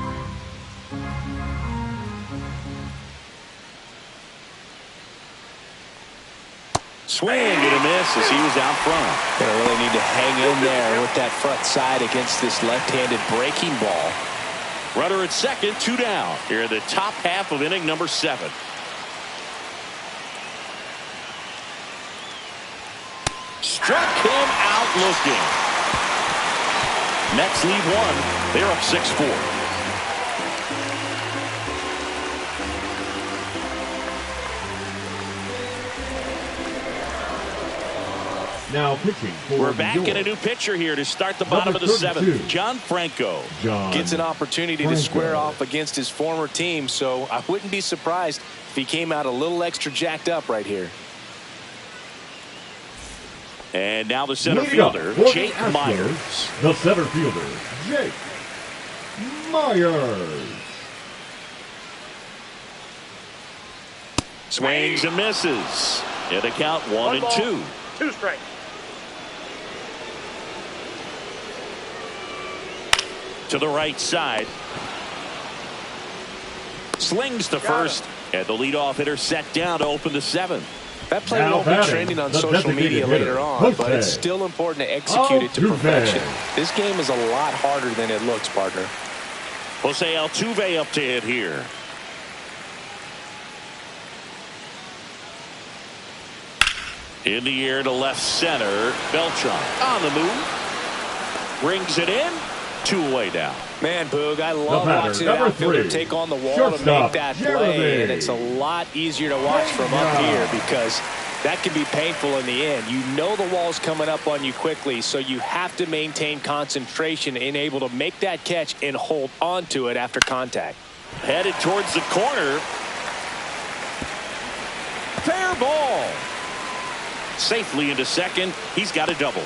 Swing and a miss as he was out front. Gonna really need to hang in there with that front side against this left-handed breaking ball. Runner at second, 2 down. Here in the top half of inning number 7. Struck him out looking. Mets lead 1. They're up 6-4. Now pitching for We're back in a new pitcher here to start the bottom of the 7th. John Franco. Gets an opportunity to square off against his former team, so I wouldn't be surprised if he came out a little extra jacked up right here. And now the center Leading up fielder, for the Jake Astros, Myers. the center fielder, Jake Myers. Swings and misses. And a count 1-2. 2 strikes. To the right side. Slings to first. And the leadoff hitter set down to open the 7th. That play Now won't be batting, trending on the social media designated later hitter, on, but Jose it's still important to execute it to perfection. Altuve. This game is a lot harder than it looks, partner. Jose Altuve up to hit here. In the air to left center. Beltran on the move. Brings it in. 2 away now. Man, Boog, I love batter, watching an number outfielder 3, take on the wall to shortstop, make that play, Jeremy. and it's a lot easier to watch from up here because that can be painful in the end. You know the wall's coming up on you quickly, so you have to maintain concentration and able to make that catch and hold on to it after contact. Headed towards the corner. Fair ball. Safely into second. He's got a double.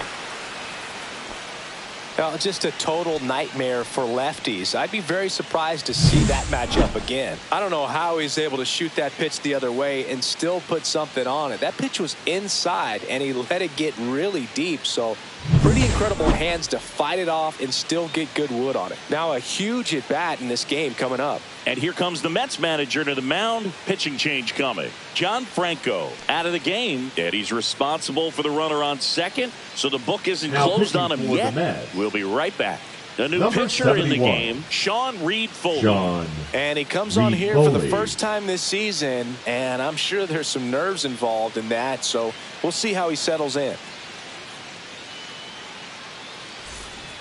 Now, just a total nightmare for lefties. I'd be very surprised to see that matchup again. I don't know how he's able to shoot that pitch the other way and still put something on it. That pitch was inside, and he let it get really deep. So pretty incredible hands to fight it off and still get good wood on it. Now a huge at bat in this game coming up. And here comes the Mets manager to the mound. Pitching change coming. John Franco out of the game. And he's responsible for the runner on second. So the book isn't Now closed on pitching him for yet. the Mets. We'll be right back. The new Number pitcher in the 71. game, Sean Reed Foley. John. And he comes on here for the Foley. first time this season, and I'm sure there's some nerves involved in that, so we'll see how he settles in.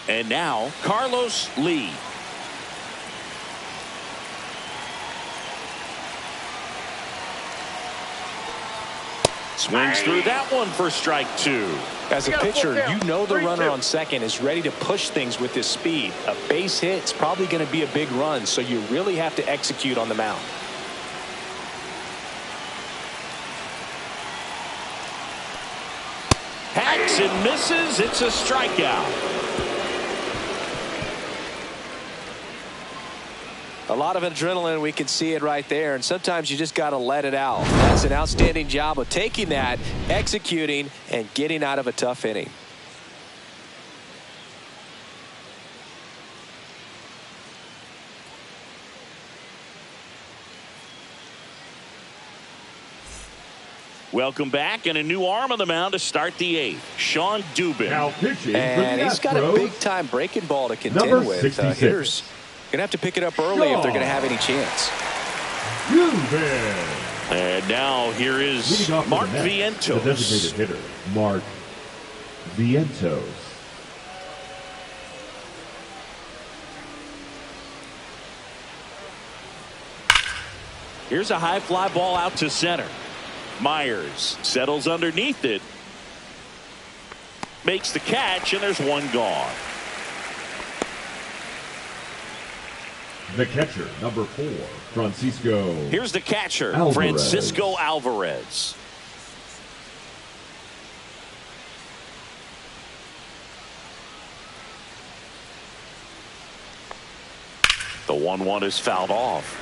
And now, Carlos Lee. Swings through that one for strike 2. As a You got a full pitcher, count. you know the 3-2. runner on second is ready to push things with his speed. A base hit's probably going to be a big run, so you really have to execute on the mound. Hacks and misses. It's a strikeout. A lot of adrenaline, we can see it right there, and sometimes you just got to let it out. That's an outstanding job of taking that, executing, and getting out of a tough inning. Welcome back, and a new arm on the mound to start the 8th. Sean Dubin. Now pitching And for the he's got a Astros, big-time breaking ball to contend number with. 66. Hitters going to have to pick it up early if they're going to have any chance. Dubin. And now here is Leading off for Mark the Mets, the Vientos. designated hitter, Mark Vientos. Here's a high fly ball out to center. Myers settles underneath it. Makes the catch, and there's one gone. The catcher, number 4, Francisco. Here's the catcher, Alvarez. Francisco Alvarez. The 1-1 is fouled off.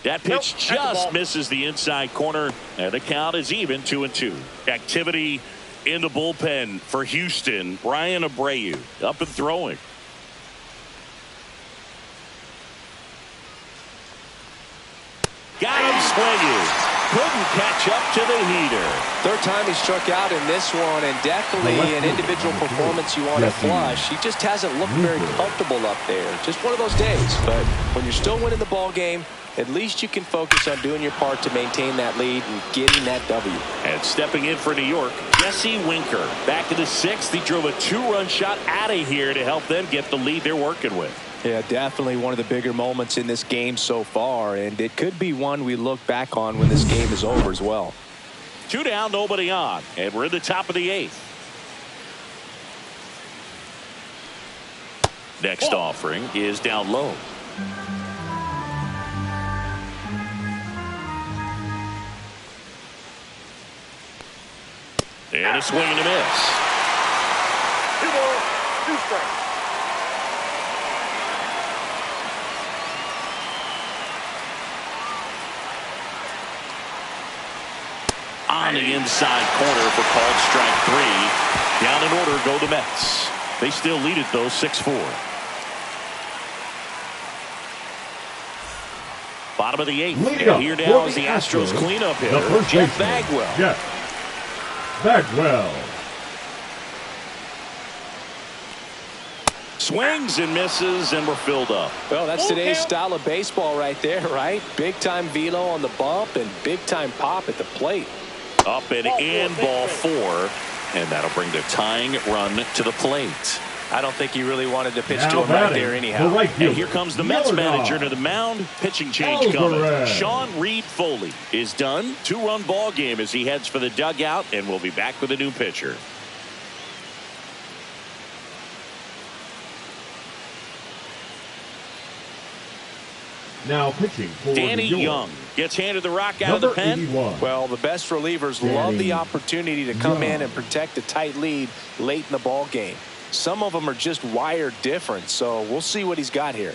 That pitch Nope, that's the just ball. misses the inside corner, and the count is even 2-2. Activity in the bullpen for Houston. Brian Abreu up and throwing. Got him swinging. Couldn't catch up to the heater. Third time he struck out in this one, and definitely an individual performance you want to flush. He just hasn't looked very comfortable up there. Just one of those days. But when you're still winning the ball game, at least you can focus on doing your part to maintain that lead and getting that W. And stepping in for New York, Jesse Winker. Back in the 6th, he drove a 2-run shot out of here to help them get the lead they're working with. Yeah, definitely one of the bigger moments in this game so far, and it could be one we look back on when this game is over as well. 2 down, nobody on, and we're in the top of the 8th. Next offering is down low. And a swing and a miss. 2 balls, 2 strikes. On the inside corner for called strike 3. Down in order go the Mets. They still lead it though 6-4. Bottom of the 8th. And here now is the Astros cleanup hitter, Jeff Bagwell. Bagwell. Swings and misses, and we're filled up. Well, that's today's style of baseball right there, right? Big time velo on the bump and big time pop at the plate. Up and in, ball 4, and that'll bring the tying run to the plate. I don't think he really wanted to pitch to him right there anyhow. And here comes the Mets manager to the mound. Pitching change coming. Sean Reed Foley is done. 2-run ball game as he heads for the dugout, and we'll be back with a new pitcher. Now pitching for Danny Young gets handed the rock out of the pen. 81. Well, the best relievers love the opportunity to come in and protect a tight lead late in the ball game. Some of them are just wired different, so we'll see what he's got here.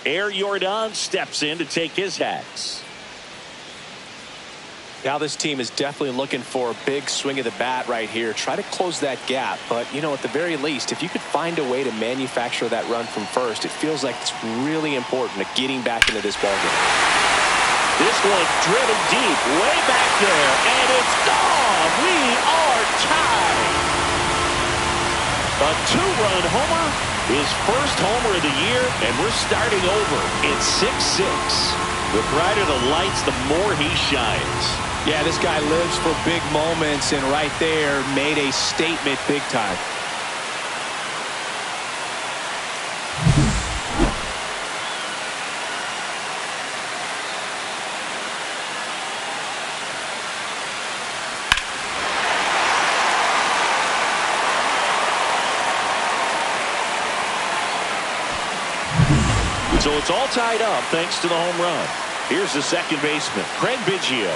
Air Jordan steps in to take his hats. Now this team is definitely looking for a big swing of the bat right here. Try to close that gap. But, you know, at the very least, if you could find a way to manufacture that run from first, it feels like it's really important to getting back into this ballgame. This one driven deep, way back there, and it's gone. We are tied. A 2-run homer, his first homer of the year, and we're starting over. It's 6-6. The brighter the lights, the more he shines. Yeah, this guy lives for big moments, and right there made a statement big time. So it's all tied up thanks to the home run. Here's the second baseman, Craig Biggio.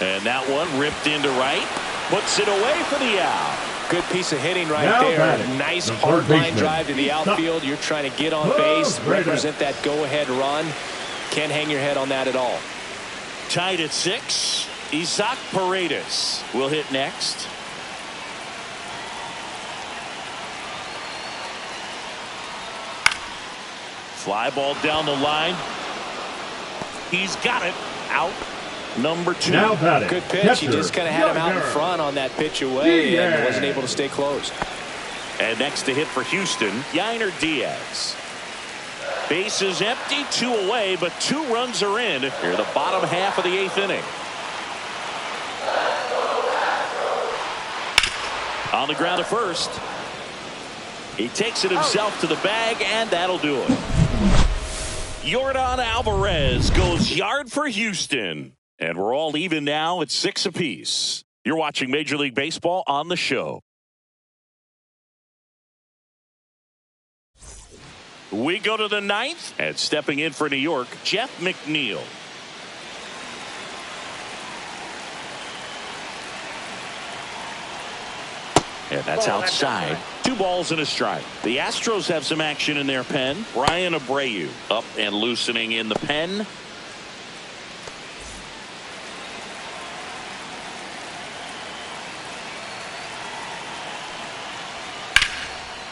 And that one ripped into right. Puts it away for the out. Good piece of hitting right Now there. batting, Nice the hard third line baseman. drive to the outfield. You're trying to get on base, represent that go-ahead run. Can't hang your head on that at all. Tied at 6. Isaac Paredes will hit next. Fly ball down the line. He's got it. Out. Number 2. Now batting, Good pitch. catcher, He just kind of had him out in Younger. front on that pitch away and Diaz. wasn't able to stay close. And next to hit for Houston, Yainer Diaz. Base is empty, 2 away, but 2 runs are in here the bottom half of the 8th inning. On the ground at first. He takes it himself to the bag, and that'll do it. Yordan Alvarez goes yard for Houston. And we're all even now at 6 apiece. You're watching Major League Baseball on the show. We go to the 9th, and stepping in for New York, Jeff McNeil. And that's outside. 2 balls and a strike. The Astros have some action in their pen. Brian Abreu up and loosening in the pen.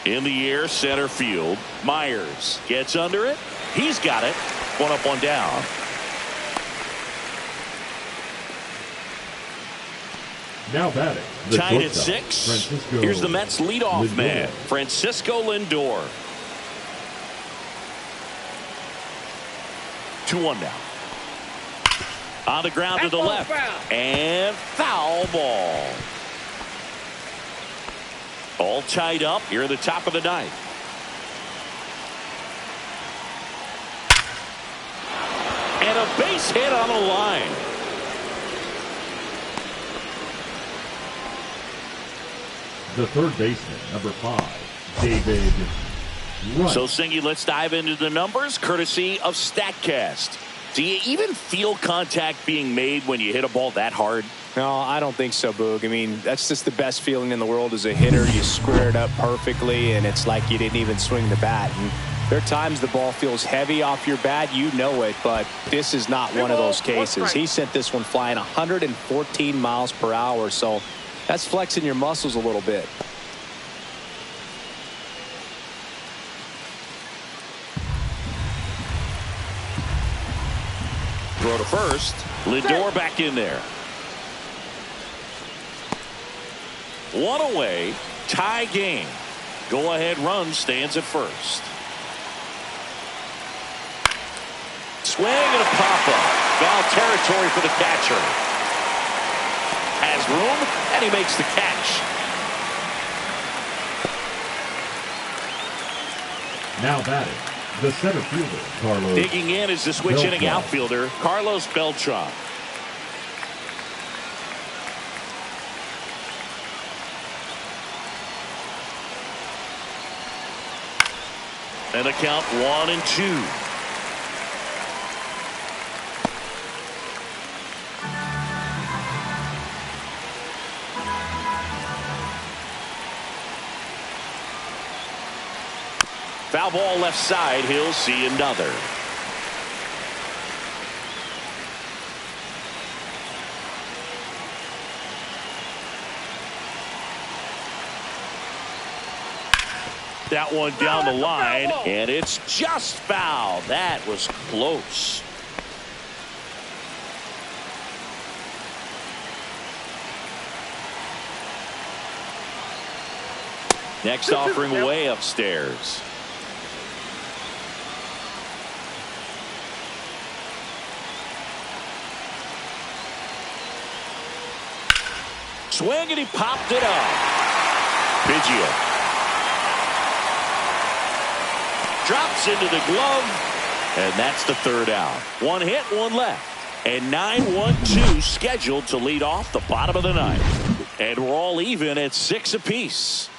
In the air, center field. Myers gets under it. He's got it. 1 up, 1 down. Now batting, the Tied at shortstop, 6. Francisco Here's the Mets leadoff Lindor. man, Francisco Lindor. 2-1 now. On the ground to the left. And foul ball. All tied up here at the top of the 9th. And a base hit on the line. The third baseman, number 5, David Wright. So, Singy, let's dive into the numbers, courtesy of StatCast. Do you even feel contact being made when you hit a ball that hard? No, I don't think so, Boog. I mean, that's just the best feeling in the world as a hitter. You square it up perfectly, and it's like you didn't even swing the bat. And there are times the ball feels heavy off your bat. You know it, but this is not one of those cases. He sent this one flying 114 miles per hour, so that's flexing your muscles a little bit. Throw to first. Lindor back in there. One away. Tie game. Go-ahead run stands at first. Swing and a pop-up. Foul territory for the catcher. Has room, and he makes the catch. Now batting, the center fielder, Carlos. Digging in is the switch inning outfielder, Carlos Beltran. And the count 1-2. Foul ball left side. He'll see another. That one down the line, and it's just foul. That was close. Next offering way upstairs. Swing, and he popped it up. Biggio drops into the glove, and that's the third out. One hit, one left, and 9-1-2 scheduled to lead off the bottom of the ninth. And we're all even at 6 apiece.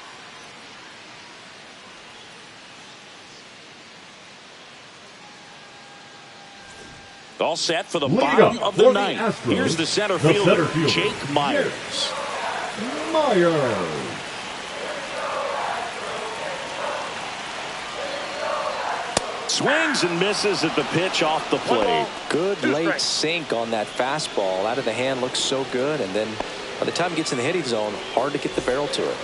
All set for the bottom of the ninth. Astros, Here's the center fielder, Jake Myers. Swings and misses at the pitch off the plate. Good late sink on that fastball. Out of the hand, looks so good, and then by the time it gets in the hitting zone, hard to get the barrel to it.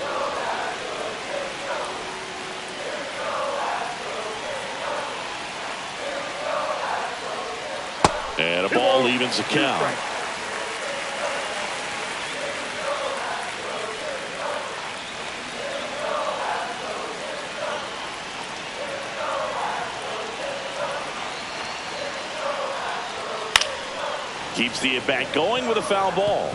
And a ball evens the count. Keeps the at-bat going with a foul ball.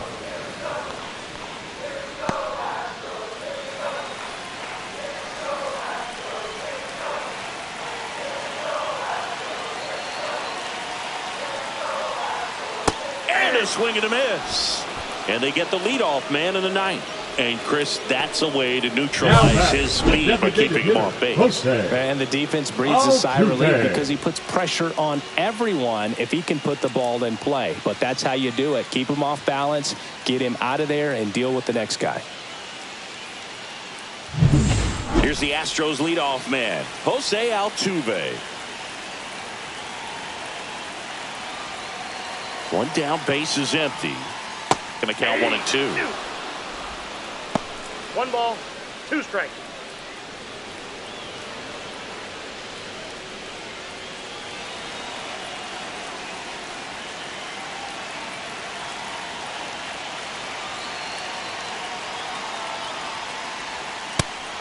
And a swing and a miss. And they get the leadoff man in the ninth. And Chris, that's a way to neutralize his speed by keeping him off base. And the defense breathes a sigh of relief because he puts pressure on everyone if he can put the ball in play. But that's how you do it. Keep him off balance, get him out of there, and deal with the next guy. Here's the Astros leadoff man, Jose Altuve. One down, base is empty. Gonna count 1-2. 1 ball, 2 strikes.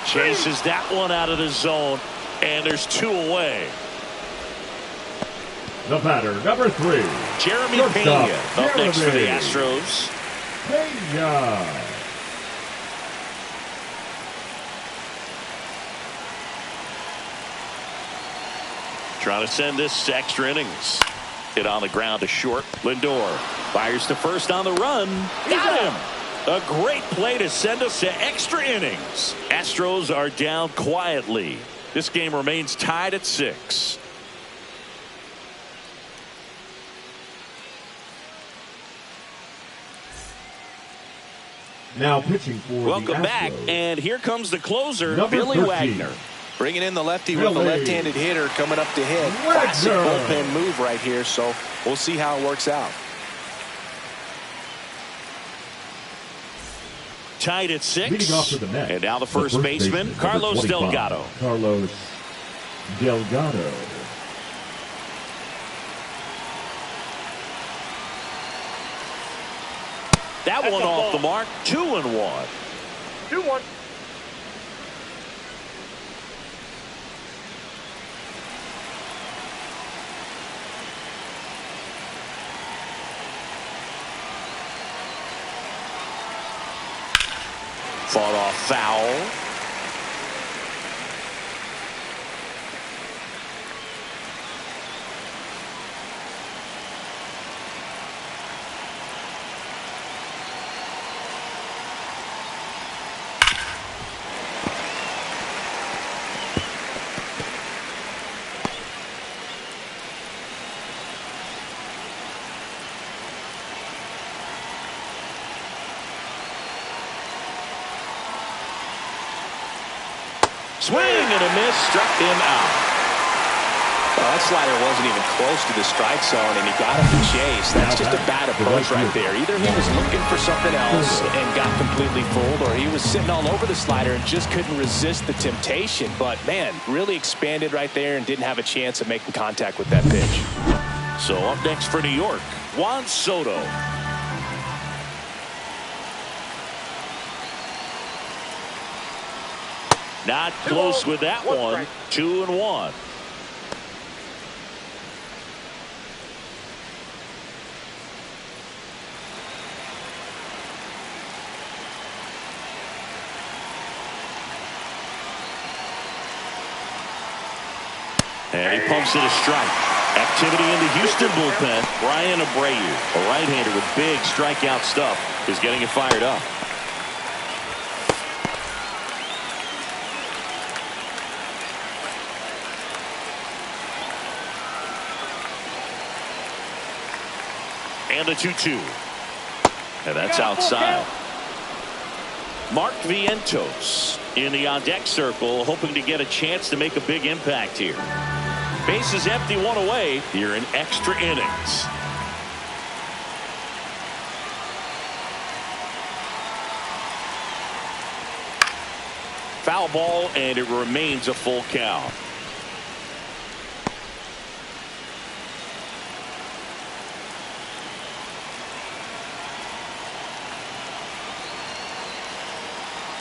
Chases that one out of the zone, and there's 2 away. The batter, number 3, Jeremy Pena up next for the Astros. Pena. Trying to send this to extra innings. Hit on the ground to short. Lindor fires to first on the run. Got him. A great play to send us to extra innings. Astros are down quietly. This game remains tied at 6. Now pitching for Welcome the back, Astros, and here comes the closer, number Billy 13. Wagner. Bringing in the lefty with the Billy left-handed hitter coming up to hit. Wagner. Classic bullpen move right here, so we'll see how it works out. Tied at 6. Leading off for the Mets, And now the first baseman, number Carlos 25, Delgado. Carlos Delgado. That That's one a off ball. the mark. 2-1. 2-1. Fought off foul. Swing and a miss, struck him out. Well, that slider wasn't even close to the strike zone, and he got him to chase. That's just a bad approach right there. Either he was looking for something else and got completely fooled, or he was sitting all over the slider and just couldn't resist the temptation. But, man, really expanded right there and didn't have a chance of making contact with that pitch. So up next for New York, Juan Soto. Not close with that one. 2-1. And he pumps it a strike. Activity in the Houston bullpen. Brian Abreu, a right-hander with big strikeout stuff, is getting it fired up. And a 2-2. And that's outside. Mark Vientos in the on-deck circle, hoping to get a chance to make a big impact here. Bases empty, one away here in extra innings. Foul ball, and it remains a full count.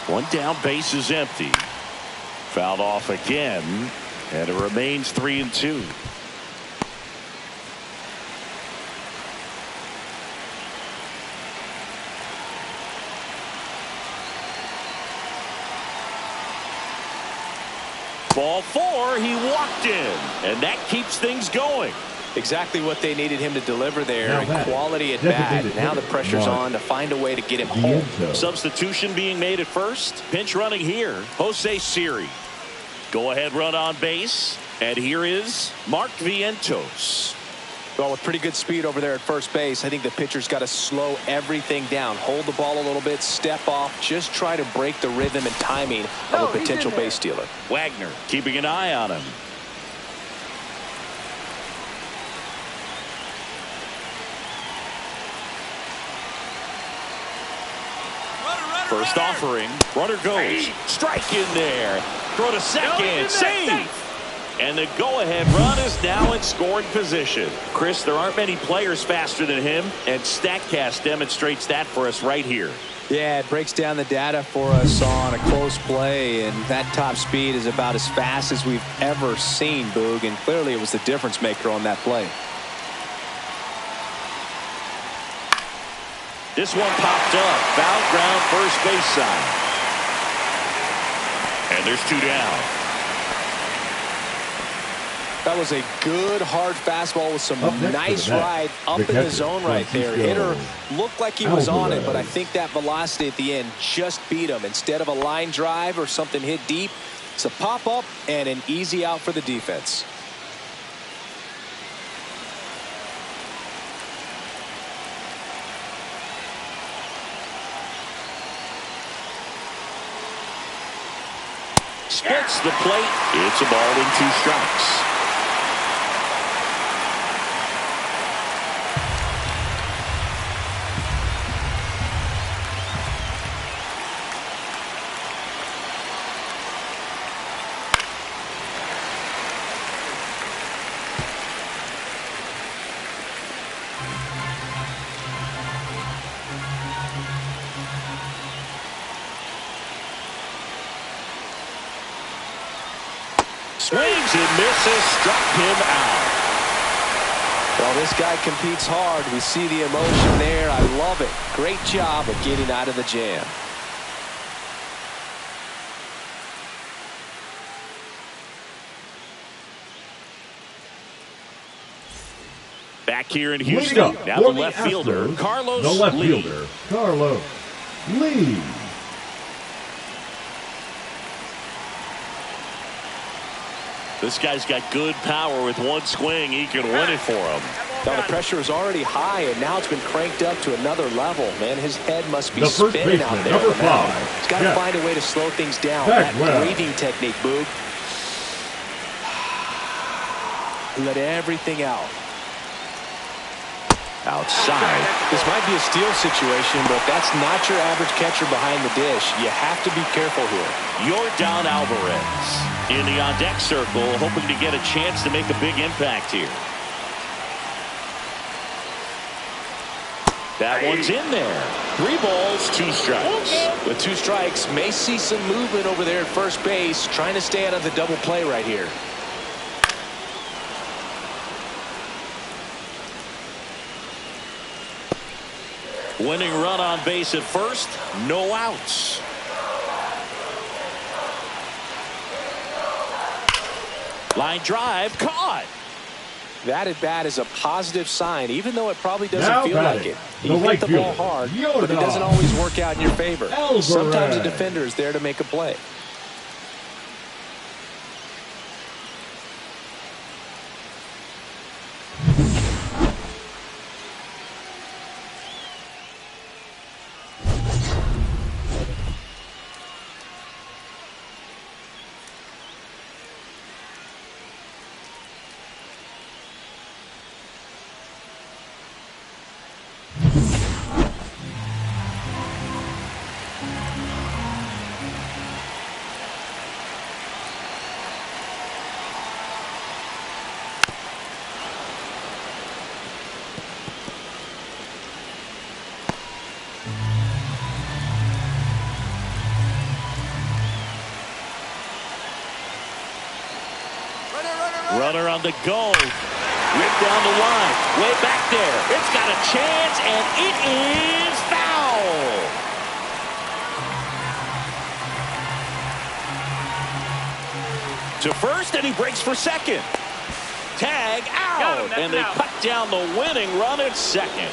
One down, base is empty. Fouled off again, and it remains 3-2. Ball 4, he walked in, and that keeps things going. Exactly what they needed him to deliver there. Now And that quality at designated bat. Now the hitter, pressure's Mark on to find a way to get him home. Vientos. Substitution being made at first. Pinch running here, Jose Siri. Go ahead run on base, and here is Mark Vientos. Well, with pretty good speed over there at first base, I think the pitcher's got to slow everything down. Hold the ball a little bit, step off, just try to break the rhythm and timing of a potential base stealer. Wagner keeping an eye on him. First offering, runner goes, strike in there, throw to second, save, and the go-ahead run is now in scoring position. Chris, there aren't many players faster than him, and StatCast demonstrates that for us right here. Yeah, it breaks down the data for us on a close play, and that top speed is about as fast as we've ever seen, Boog, and clearly it was the difference maker on that play. This one popped up, foul ground, first base side. And there's 2 down. That was a good hard fastball with some nice ride up in the zone right there. Hitter looked like he was on it, but I think that velocity at the end just beat him. Instead of a line drive or something hit deep, it's a pop up and an easy out for the defense. Splits the plate. It's a ball and 2 strikes. Swings and misses, struck him out. Well, this guy competes hard. We see the emotion there. I love it. Great job of getting out of the jam. Back here in Houston, now the left fielder, Carlos the left Lee. fielder, Carlos Lee. This guy's got good power. With one swing, he can win it for him. Now the pressure is already high, and now it's been cranked up to another level. Man, his head must be The first spinning out baseman, there. number 5. He's got to find a way to slow things down. Back That well. breathing technique, Boog. Let everything out. Outside. This might be a steal situation, but that's not your average catcher behind the dish. You have to be careful here. Yordan Alvarez in the on-deck circle, hoping to get a chance to make a big impact here. That one's in there. 3 balls, 2 strikes. With 2 strikes, may see some movement over there at first base, trying to stay out of the double play right here. Winning run on base at first, no outs. Line drive, caught. That at bat is a positive sign, even though it probably doesn't Now feel like batting, it. the You right hit the ball fielder, hard, Yordan but it doesn't always work out in your favor. Alvarez. Sometimes a defender is there to make a play. Runner on the go. Ripped down the line. Way back there. It's got a chance, and it is foul. To first, and he breaks for second. Tag out, and they cut down the winning run at second.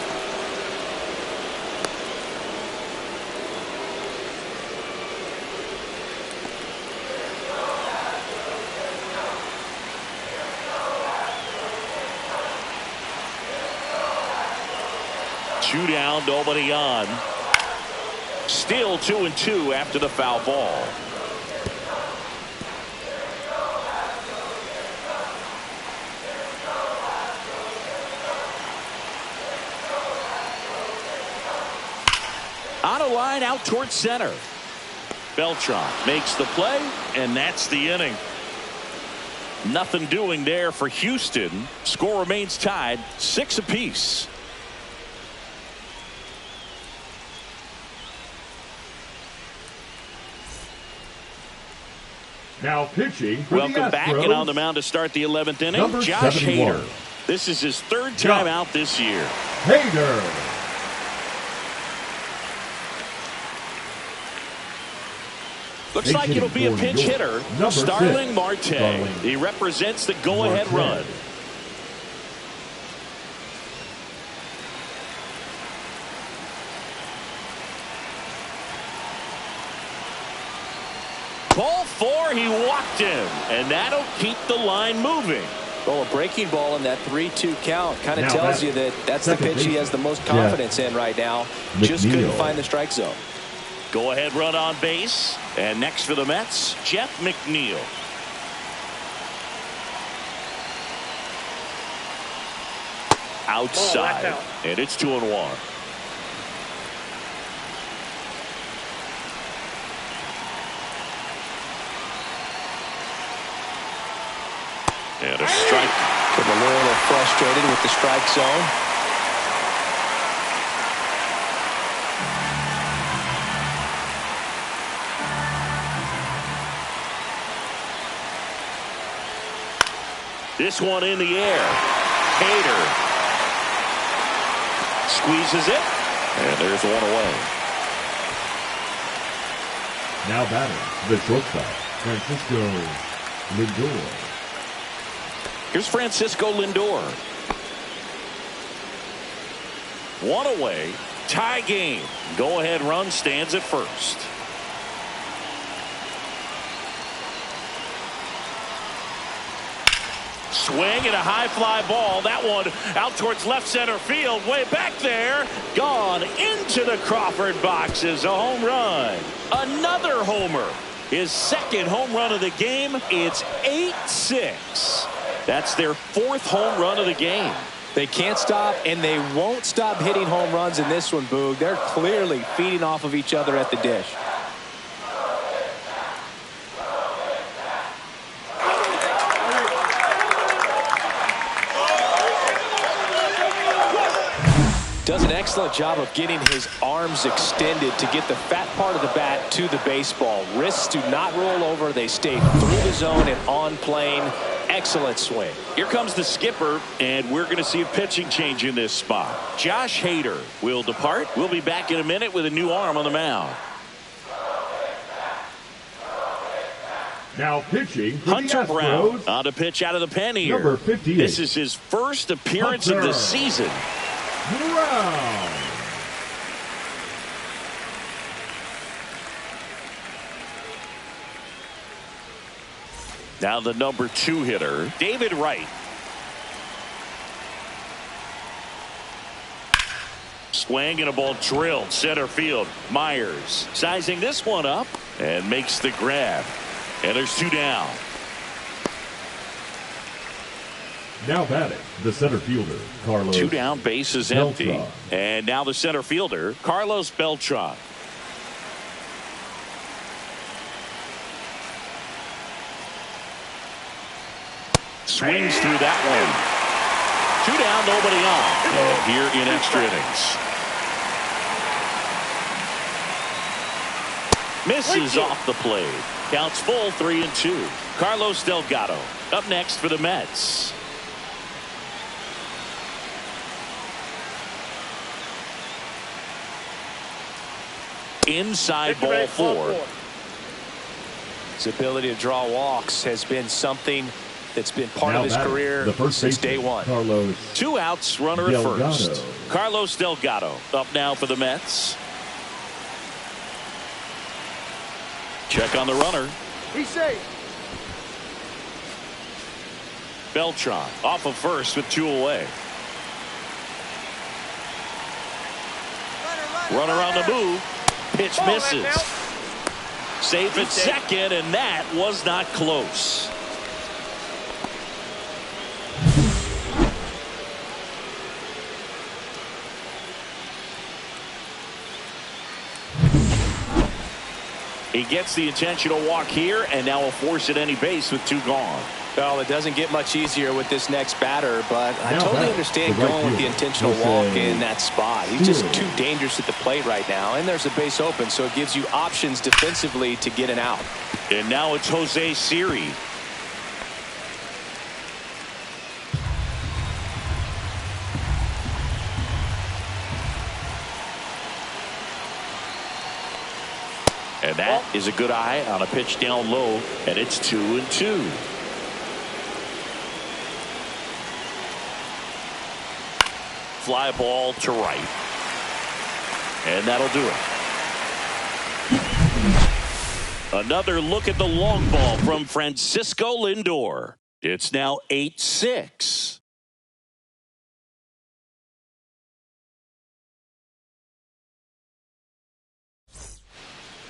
Two down, nobody on. Still 2-2 after the foul ball. On a line out towards center. Beltran makes the play, and that's the inning. Nothing doing there for Houston. Score remains tied, 6 apiece. Now pitching for Welcome the back, Astros, and on the mound to start the 11th inning, number Josh 71. Hader. This is his 3rd time out this year. Hader. Looks like it'll be a pinch hitter. Starling Marte. He represents the go-ahead run. Ball 4, he walked him, and that'll keep the line moving. Well, a breaking ball in that 3-2 count kind of tells you that that's the pitch he has the most confidence in right now. Just couldn't find the strike zone. Go ahead run on base. And next for the Mets, Jeff McNeil. Outside. And it's 2-1. And a strike. Getting a little frustrated with the strike zone. This one in the air. Hader squeezes it. And there's one away. Now batting, the shortstop, Francisco Lindor. Here's Francisco Lindor. One away. Tie game. Go ahead run stands at first. Swing and a high fly ball. That one out towards left center field. Way back there. Gone into the Crawford boxes. A home run. Another homer. His second home run of the game. It's 8-6. That's their 4th home run of the game. They can't stop, and they won't stop hitting home runs in this one, Boog. They're clearly feeding off of each other at the dish. Does an excellent job of getting his arms extended to get the fat part of the bat to the baseball. Wrists do not roll over. They stay through the zone and on plane. Excellent swing. Here comes the skipper, and we're going to see a pitching change in this spot. Josh Hader will depart. We'll be back in a minute with a new arm on the mound. Now pitching for Hunter the Brown Astros, on to pitch out of the pen here. Number 58. This is his first appearance of the season. Brown. Now the number 2 hitter, David Wright. Swing and a ball drilled center field. Myers sizing this one up and makes the grab. And there's 2 down. Now batting, the center fielder, Carlos. 2 down, base is empty. Beltran. And now the center fielder, Carlos Beltran. Swings through that one. 2 down, nobody on. And here in extra innings. Misses off the plate. Counts full, 3-2. Carlos Delgado up next for the Mets. Inside ball 4. His ability to draw walks has been something that's been part Now of his batting, career the first since baseman, day one. Carlos 2 outs, runner at Delgado. first. Carlos Delgado up now for the Mets. Check on the runner. He's safe. Beltran off of first with 2 away. Runner on the move. Pitch misses. Safe at second, and that was not close. He gets the intentional walk here, and now will force at any base with 2 gone. Well, it doesn't get much easier with this next batter, but I Now totally back, understand the right going with the fielder, intentional Jose walk in that spot. He's just Steele. too dangerous at the plate right now, and there's a base open, so it gives you options defensively to get an out. And now it's Jose Siri. And that is a good eye on a pitch down low, and it's 2-2. Fly ball to right. And that'll do it. Another look at the long ball from Francisco Lindor. It's now 8-6.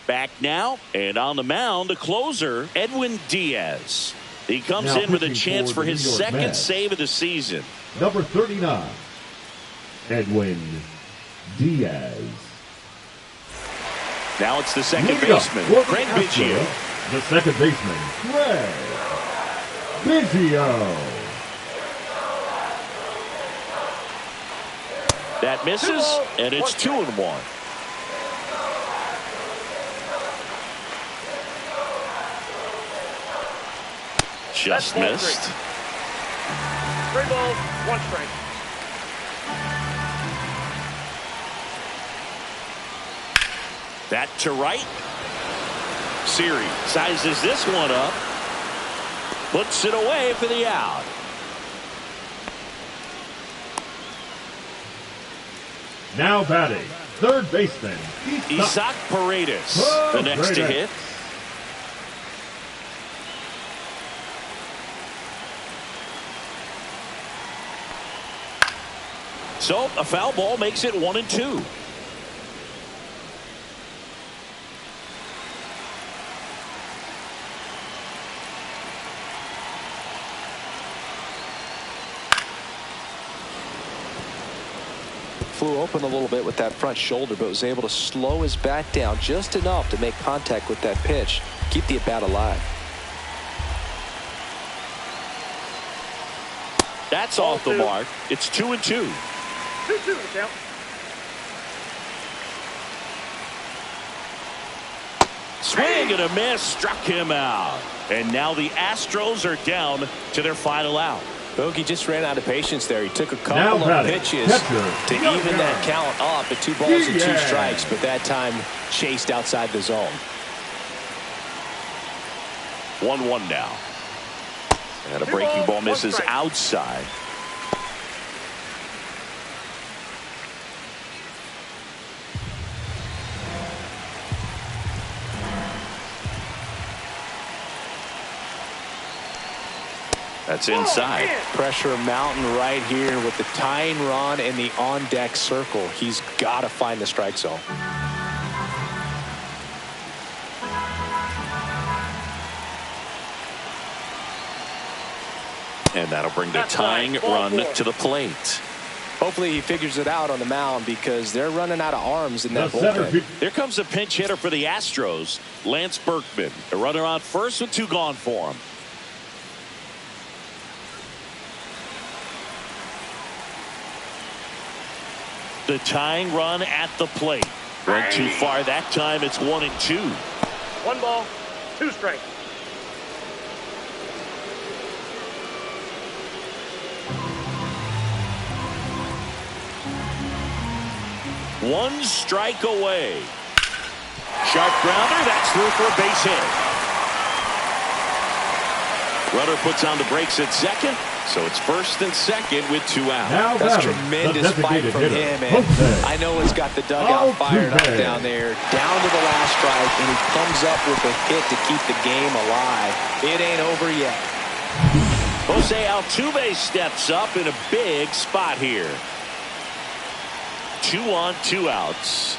Back now, and on the mound, the closer, Edwin Diaz. He comes Now in with a pitching chance for for the his New York second Mets. save of the season. Number 39, Edwin Diaz. Now it's the second Moving up baseman, for the Craig Astros, Biggio. the second baseman, Craig Biggio. That misses, and it's 2-1. Just missed. 3 balls, 1 strike. That to right. Siri sizes this one up. Puts it away for the out. Now batting, third baseman, Isaac Paredes, the next to hit. So a foul ball makes it 1-2. Flew open a little bit with that front shoulder, but was able to slow his bat down just enough to make contact with that pitch. Keep the at-bat alive. That's off the mark. It's 2-2. 2-2 the count. Swing and a miss, struck him out. And now the Astros are down to their final out. Bogey just ran out of patience there. He took a couple Now of batting, pitches catcher, to even that count up at 2 balls and 2 strikes, but that time chased outside the zone. 1-1 now. And a breaking ball misses outside. That's inside. Pressure mountain right here with the tying run in the on-deck circle. He's got to find the strike zone. And that'll bring the tying run to the plate. Hopefully he figures it out on the mound because they're running out of arms in that bullpen. Here comes a pinch hitter for the Astros, Lance Berkman. A runner on first with 2 gone for him. The tying run at the plate. Went too far that time. It's 1-2. 1 ball, 2 strikes. One strike away. Sharp grounder. That's through for a base hit. Runner puts on the brakes at second. So it's first and second with 2 out. Now That's batting, tremendous fight from him, and I know it's got the dugout fired up down there, down to the last strike, and he comes up with a hit to keep the game alive. It ain't over yet. Jose Altuve steps up in a big spot here. 2 on, 2 outs.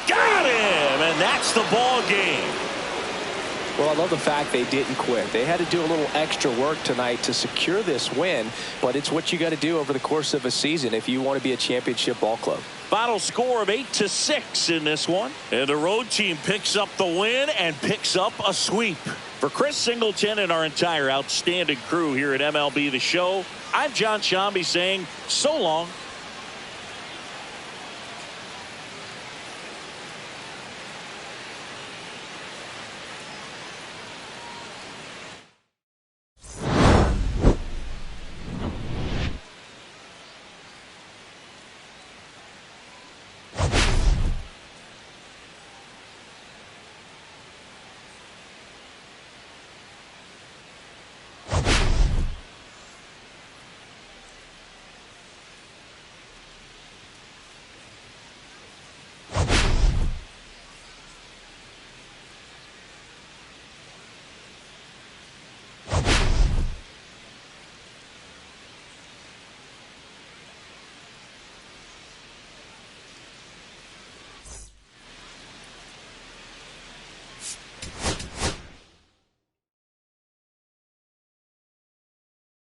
Got him, and that's the ball game. Well, I love the fact they didn't quit. They had to do a little extra work tonight to secure this win, but it's what you got to do over the course of a season if you want to be a championship ball club. Final score of 8-6 in this one. And the road team picks up the win and picks up a sweep. For Chris Singleton and our entire outstanding crew here at MLB The Show, I'm John Shambi saying so long